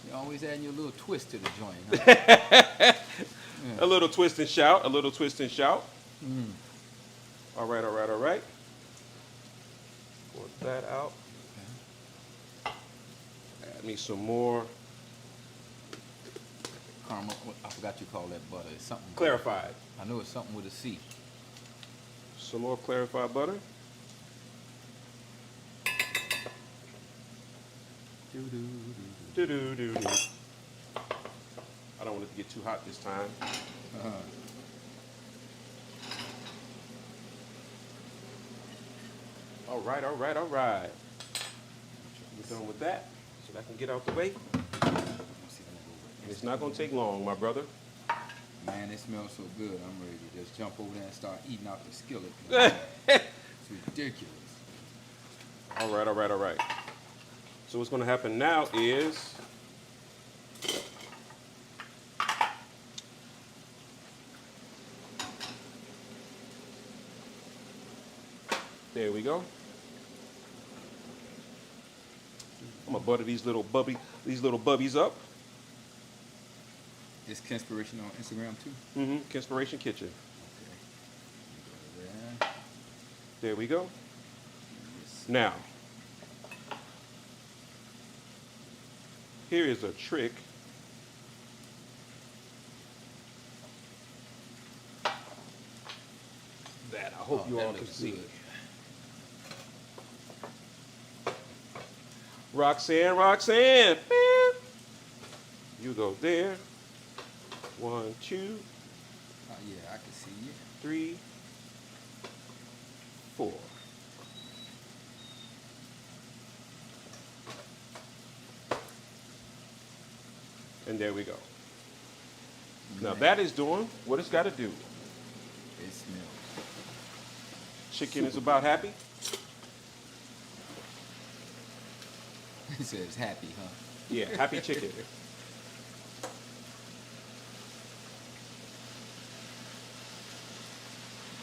You're always adding your little twist to the joint, huh? A little twist and shout, a little twist and shout. All right, all right, all right. Pour that out. Add me some more Caramel, I forgot you call that butter. It's something. clarified. I know it's something with a C. Some more clarified butter. Do-do-do-do. I don't want it to get too hot this time. All right, all right, all right. We're done with that, so that can get out the way. And it's not going to take long, my brother. Man, it smells so good. I'm ready to just jump over there and start eating out the skillet. It's ridiculous. All right, all right, all right. So what's going to happen now is there we go. I'm gonna butter these little bubbies up. This Kinspiration on Instagram too? Mm-hmm. Kinspiration Kitchen. Okay. Go there. There we go. Yes. Now, here is a trick. That I hope you that all can looks see. good. Roxanne, Roxanne, man. You go there. 1, 2, Oh, yeah, I can see you. 3, 4. And there we go. Now that is doing what it's got to do. It smells. Chicken is about happy. It says happy, huh? Yeah, happy chicken.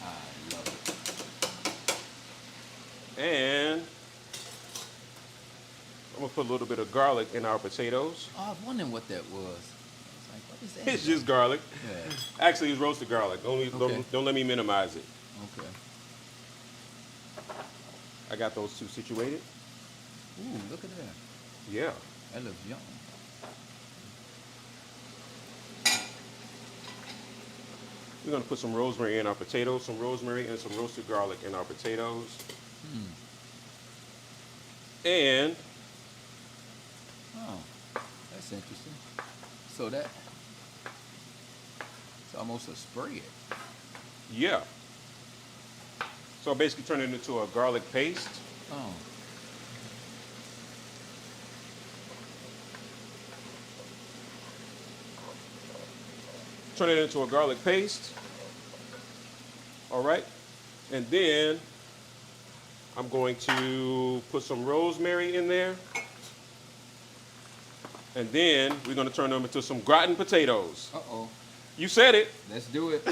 I love it. And I'm gonna put a little bit of garlic in our potatoes. Oh, I was wondering what that was. I was like, what is that? It's just garlic. Yeah. Actually, it's roasted garlic. Okay. Don't let me minimize it. Okay. I got those two situated. Ooh, look at that. Yeah. That looks yummy. We're gonna put some rosemary in our potatoes, some rosemary and some roasted garlic in our potatoes. And Oh, that's interesting. So that, it's almost a spread. yeah. So I basically turn it into a garlic paste. Oh. Turn it into a garlic paste. All right. And then I'm going to put some rosemary in there. And then we're going to turn them into some gratin potatoes. Uh-oh. You said it. Let's do it.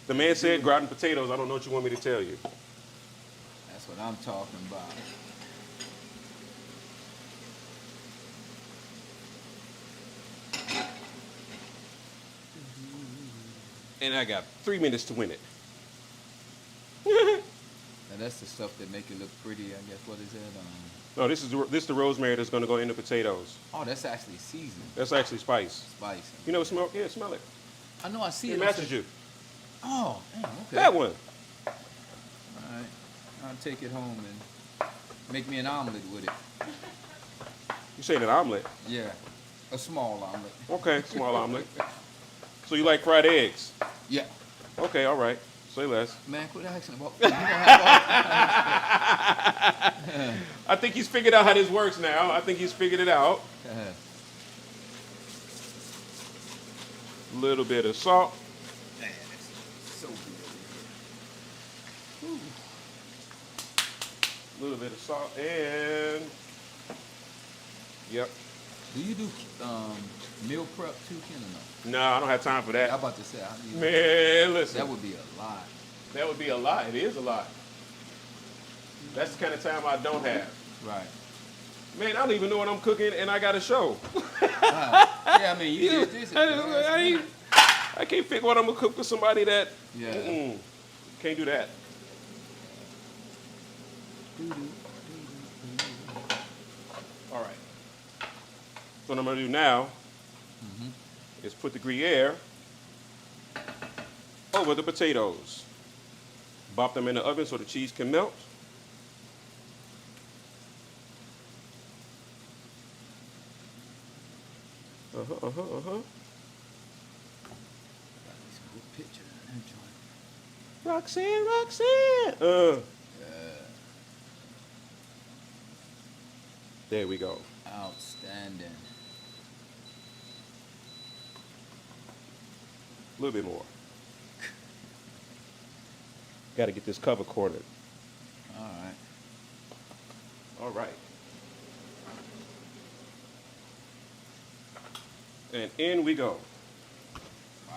The man said gratin potatoes. I don't know what you want me to tell you. That's what I'm talking about. And I got 3 minutes to win it. Now that's the stuff that make it look pretty, I guess. What is that? No, this is the rosemary that's going to go in the potatoes. Oh, that's actually seasoned. That's actually spice. Spice. You know, smell it. I know I see It it. matches you. Oh, damn, okay. That one. All right. I'll take it home and make me an omelet with it. You saying an omelet? Yeah, a small omelet. Okay, small omelet. So you like fried eggs? Yeah. Okay, all right. Say less. Man, quit asking about food. You don't have all. I think he's figured out how this works now. I think he's figured it out. A little bit of salt. Man, that's so good. A little bit of salt and yep. Do you do meal prep too, Ken, or no? No, I don't have time for that. I'm about to say, Man, listen. that would be a lot. That would be a lot. It is a lot. That's the kind of time I don't have. Right. Man, I don't even know what I'm cooking, and I got a show. Yeah, I mean, you did this. I can't figure what I'm gonna cook for somebody that Yeah. can't do that. All right. So what I'm gonna do now is put the Gruyere over the potatoes. Bop them in the oven so the cheese can melt. Got some good picture of that joint. Roxanne. There we go. Outstanding. A little bit more. Got to get this cover cornered. All right. All right. And in we go. Wow.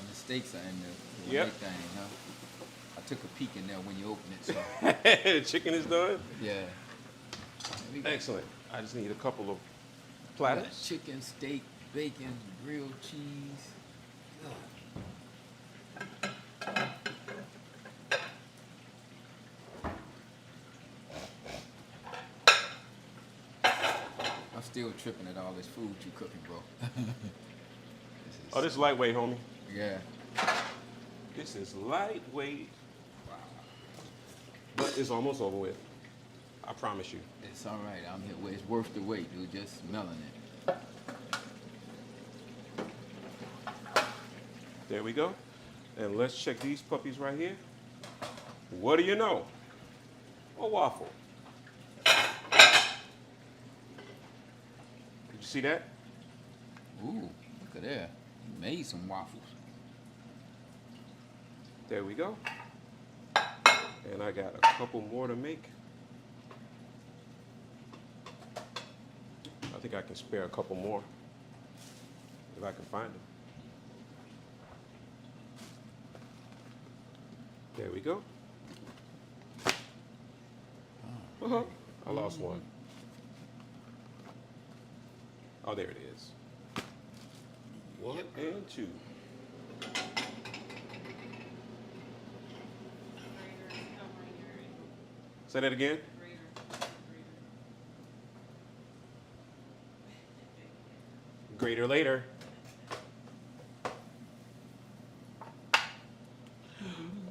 And the steaks are in the Yep. white thing, huh? I took a peek in there when you opened it, so The chicken is done. yeah. There we go. Excellent. I just need a couple of We got platters. chicken, steak, bacon, grilled cheese. I'm still tripping at all this food you cooking, bro. Oh, this is lightweight, homie. Yeah. This is lightweight. Wow. But it's almost over with. I promise you. It's all right. I'm here. It's worth the wait, dude. Just smelling it. There we go. And let's check these puppies right here. What do you know? A waffle. Did you see that? Ooh, look at that. You made some waffles. There we go. And I got a couple more to make. I think I can spare a couple more if I can find them. There we go. Uh-huh. I lost one. Oh, there it is. One and two. Say that again. Greater later.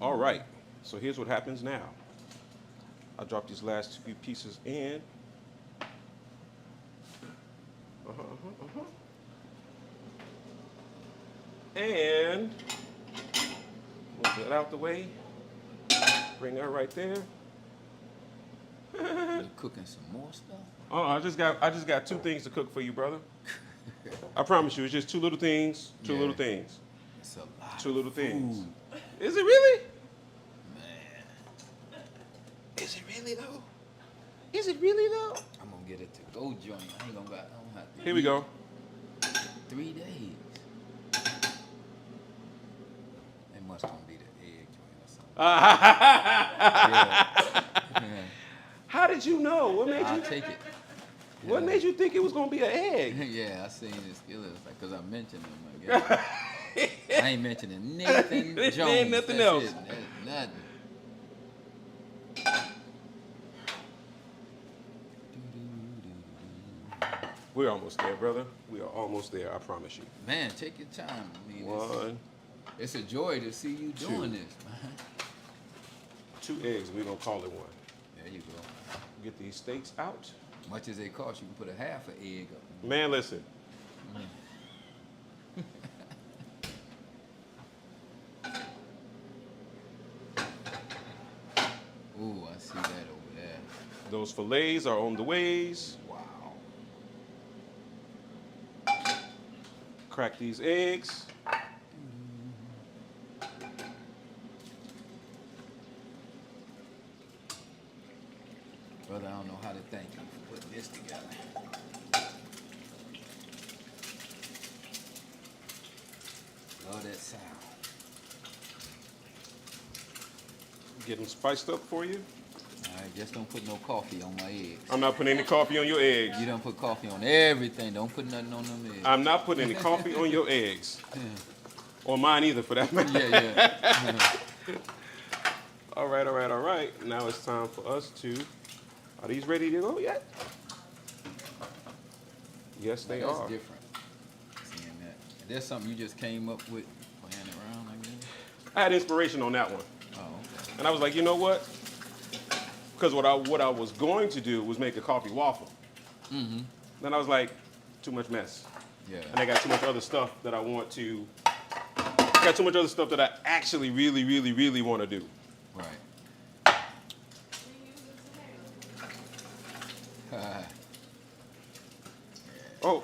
All right. So here's what happens now. I'll drop these last few pieces in. And move that out the way. Bring that right there. You cooking some more stuff? Oh, I just got two things to cook for you, brother. I promise you, it's just two little things. Two Yeah. little things. It's a lot. Two little things. Food. Is it really? Man, Is it really though? Is it really though? I'm gonna get it to go joint. I ain't gonna. I don't have to. Here we eat go. 3 days. It must gonna be the egg joint or something. Yeah. How did you know? What made I'll you? take it. What made you think it was gonna be an egg? Yeah, I seen his skillets because I mentioned him. I guess. I ain't mentioning Nathan Jones. Ain't nothing That's else. it. That's nothing. We're almost there, brother. We are almost there, I promise you. Man, take your time. I mean, One, it's a joy to see you doing two. this, man. 2 eggs. We're going to call it one. There you go. Get these steaks out. Much as they cost, you can put a half an egg up. Man, listen. Ooh, I see that over there. Those fillets are on the ways. Wow. Crack these eggs. Brother, I don't know how to thank you for putting this together. Love that sound. Get them spiced up for you. All right, just don't put no coffee on my eggs. I'm not putting any coffee on your eggs. You don't put coffee on everything. Don't put nothing on them eggs. I'm not putting any coffee on your eggs. Or mine either, for that matter. Yeah. All right, all right, all right. Now it's time for us to... Are these ready to go yet? Yes, they That's are. different. Seeing that. There's something you just came up with playing around like that? I had inspiration on that one. Oh, okay. And I was like, you know what? Because what I was going to do was make a coffee waffle. Mm-hmm. Then I was like, too much mess. Yeah. And I got too much other stuff that I want to... I got too much other stuff that I actually really, really, really want to do. Right. Oh.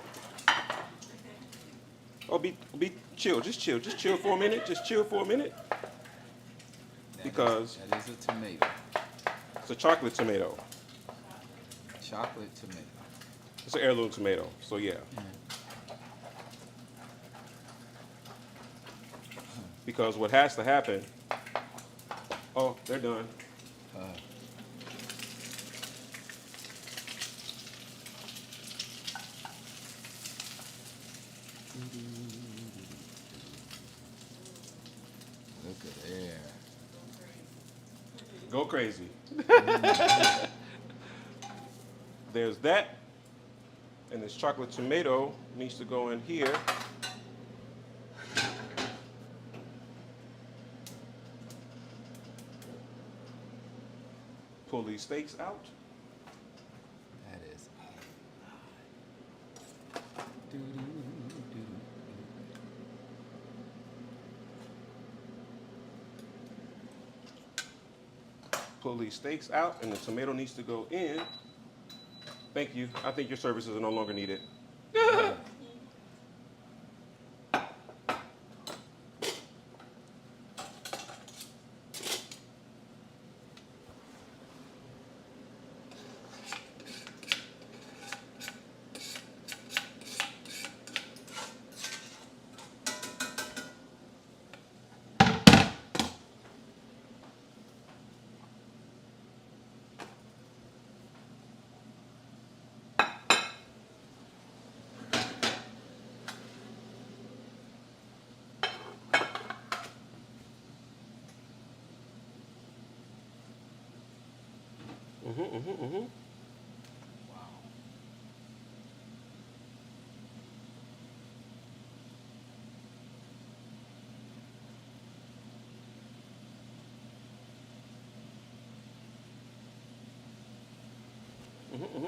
Oh, be chill. Just chill. Just chill for a minute. Just chill for a minute. Because that is a tomato. it's a chocolate tomato. Chocolate tomato. It's an heirloom tomato. So yeah. Because what has to happen... Oh, they're done. Look at there. Go crazy. There's that. And this chocolate tomato needs to go in here. Pull these steaks out. That is. Pull these steaks out, and the tomato needs to go in. Thank you. I think your services are no longer needed. Wow.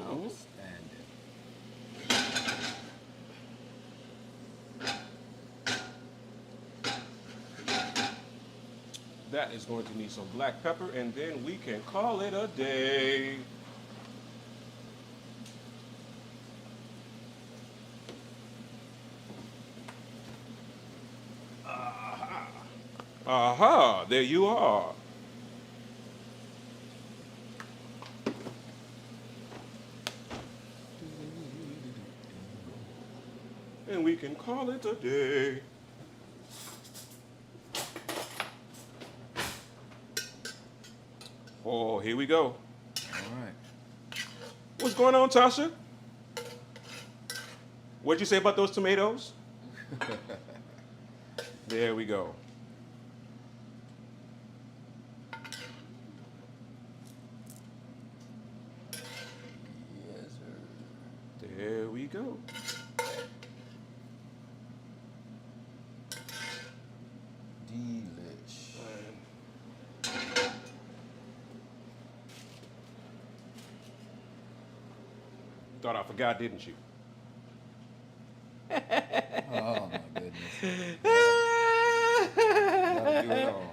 Outstanding. That is going to need some black pepper, and then we can call it a day. Aha, there you are. And we can call it a day. Oh, here we go. All right. What's going on, Tasha? What'd you say about those tomatoes? There we go. Yes, sir. There we go. Delish. Thought I forgot, didn't you? Oh my goodness. Gotta do it all.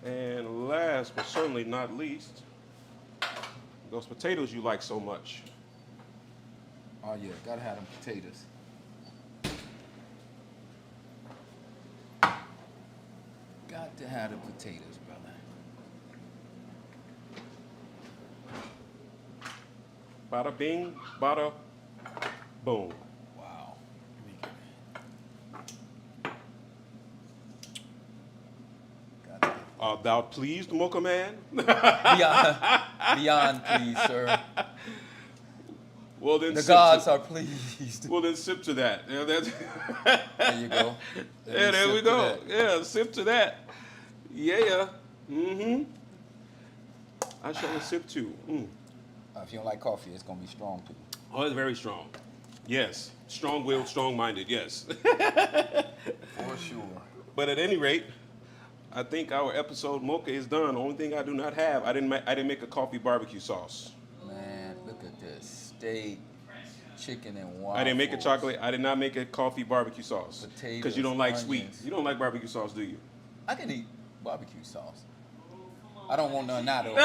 And last but certainly not least, those potatoes you like so much. Oh yeah, gotta have them potatoes. Got to have the potatoes, brother. Bada bing, bada boom. Wow. Got Art thou pleased, Mocha Man? beyond pleased, sir. Well then, The sip gods to, are pleased. well then, sip to that. Yeah, that's There you go. yeah, there we go. Yeah, sip to that. Yeah. Mm-hmm. I shall sip to. If you don't like coffee, it's gonna be strong too. Oh, it's very strong. Yes, strong-willed, strong-minded. Yes. For sure. But at any rate, I think our episode Mocha is done. The only thing I do not have, I didn't make a coffee barbecue sauce. Man, look at this steak, chicken, and waffles. I didn't make a chocolate. I did not make a coffee barbecue sauce because you don't like sweet. Onions. You don't like barbecue sauce, do you? I can eat barbecue sauce. I don't want none now though.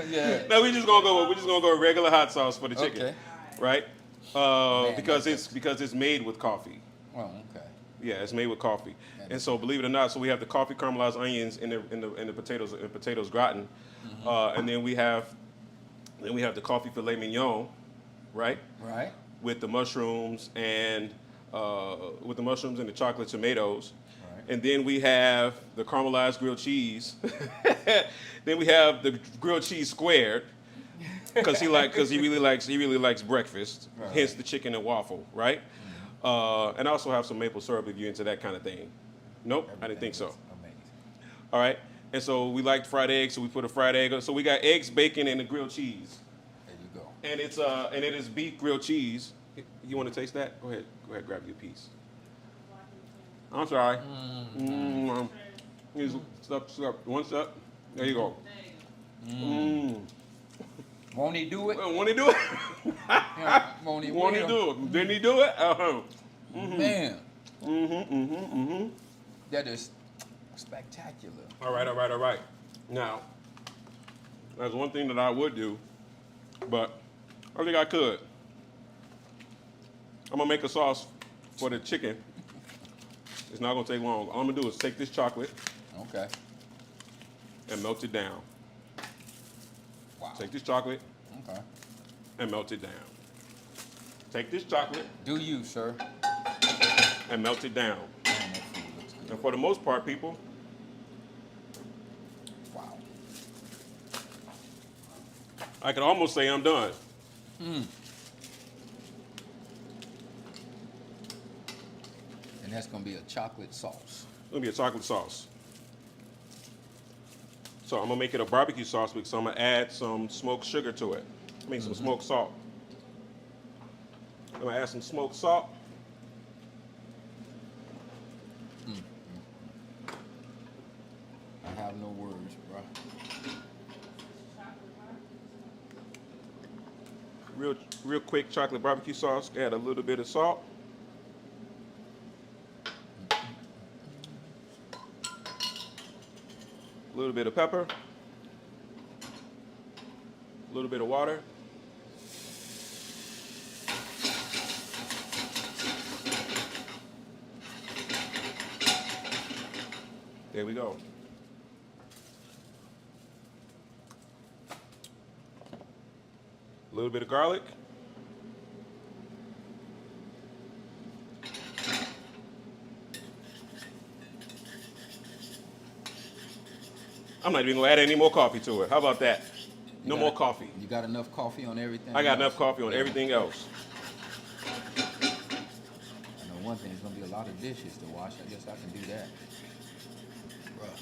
Yeah. No, we're just gonna go with regular hot sauce for the chicken, Okay. right? Man, because that's- it's made with coffee. Oh, okay. Yeah, it's made with coffee. And so, believe it or not, so we have the coffee caramelized onions in the potatoes gratin, and then we have the coffee filet mignon, right? Right. With the mushrooms and the chocolate tomatoes. Right. And then we have the caramelized grilled cheese. Then we have the grilled cheese squared because he really likes breakfast. Right. Hence the chicken and waffle, right? And I also have some maple syrup if you're into that kind of thing. Nope, I didn't think so. Amazing. All right. And so we liked fried eggs, so we put a fried egg. So we got eggs, bacon, and the grilled cheese. There you go. And it is beef grilled cheese. You want to taste that? Go ahead, grab your piece. I'm sorry. Stop. One step. There you go. Won't he do it? Won't he do it? Yeah, won't he? Won't he do it? Didn't he do it? Man. That is spectacular. All right. Now, there's one thing that I would do, but I think I could. I'm gonna make a sauce for the chicken. It's not gonna take long. All I'm gonna do is take this chocolate Okay. and melt it down. Wow. Take this chocolate Okay. and melt it down. Take this chocolate Do you, sir? and melt it down. Man, that food looks good. And for the most part, people, Wow. I can almost say I'm done. And that's gonna be a chocolate sauce. It's gonna be a chocolate sauce. So I'm gonna make it a barbecue sauce because I'm gonna add some smoked sugar to it. I mean some smoked salt. I'm gonna add some smoked salt. I have no words, bro. Real quick chocolate barbecue sauce. Add a little bit of salt. A little bit of pepper. A little bit of water. There we go. A little bit of garlic. I'm not even gonna add any more coffee to it. How about that? No more coffee. You got enough coffee on everything? I got else? enough coffee on everything else. I know one thing, it's gonna be a lot of dishes to wash. I guess I can do that. Bruh.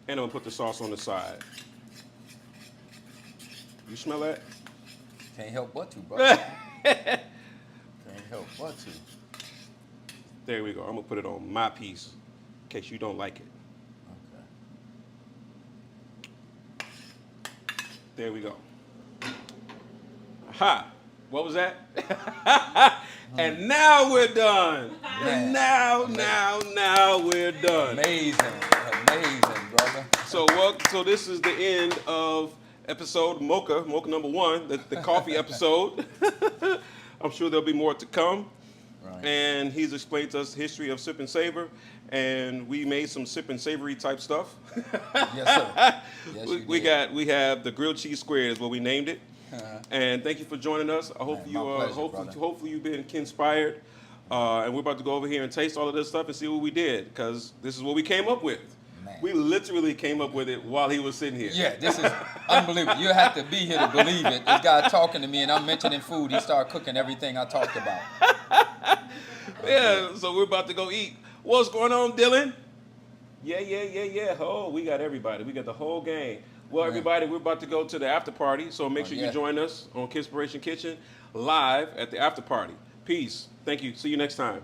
And I'm gonna put the sauce on the side. You smell that? Can't help but to, bro. Can't help but to. There we go. I'm gonna put it on my piece in case you don't like it. Okay. There we go. Aha! What was that? And now we're done. Man. Now we're done. Amazing, brother. So this is the end of episode Mocha number 1, the coffee episode. I'm sure there'll be more to come. Right. And he's explained to us the history of Sip and Savor, and we made some sip and savory type stuff. Yes, sir. Yes, we have the grilled cheese square is what we named it. And thank you for joining us. I hope hopefully you've been inspired. And we're about to go over here and taste all of this stuff and see what we did, because this is what we came up with. Man. We literally came up with it while he was sitting here. Yeah, this is unbelievable. You have to be here to believe it. This guy talking to me and I'm mentioning food. He started cooking everything I talked about. Yeah, so we're about to go eat. What's going on, Dylan? Yeah. Oh, we got everybody. We got the whole gang. Well, everybody, we're about to go to the after party, so make sure you join us on Kidspiration Kitchen live at the after party. Peace. Thank you. See you next time.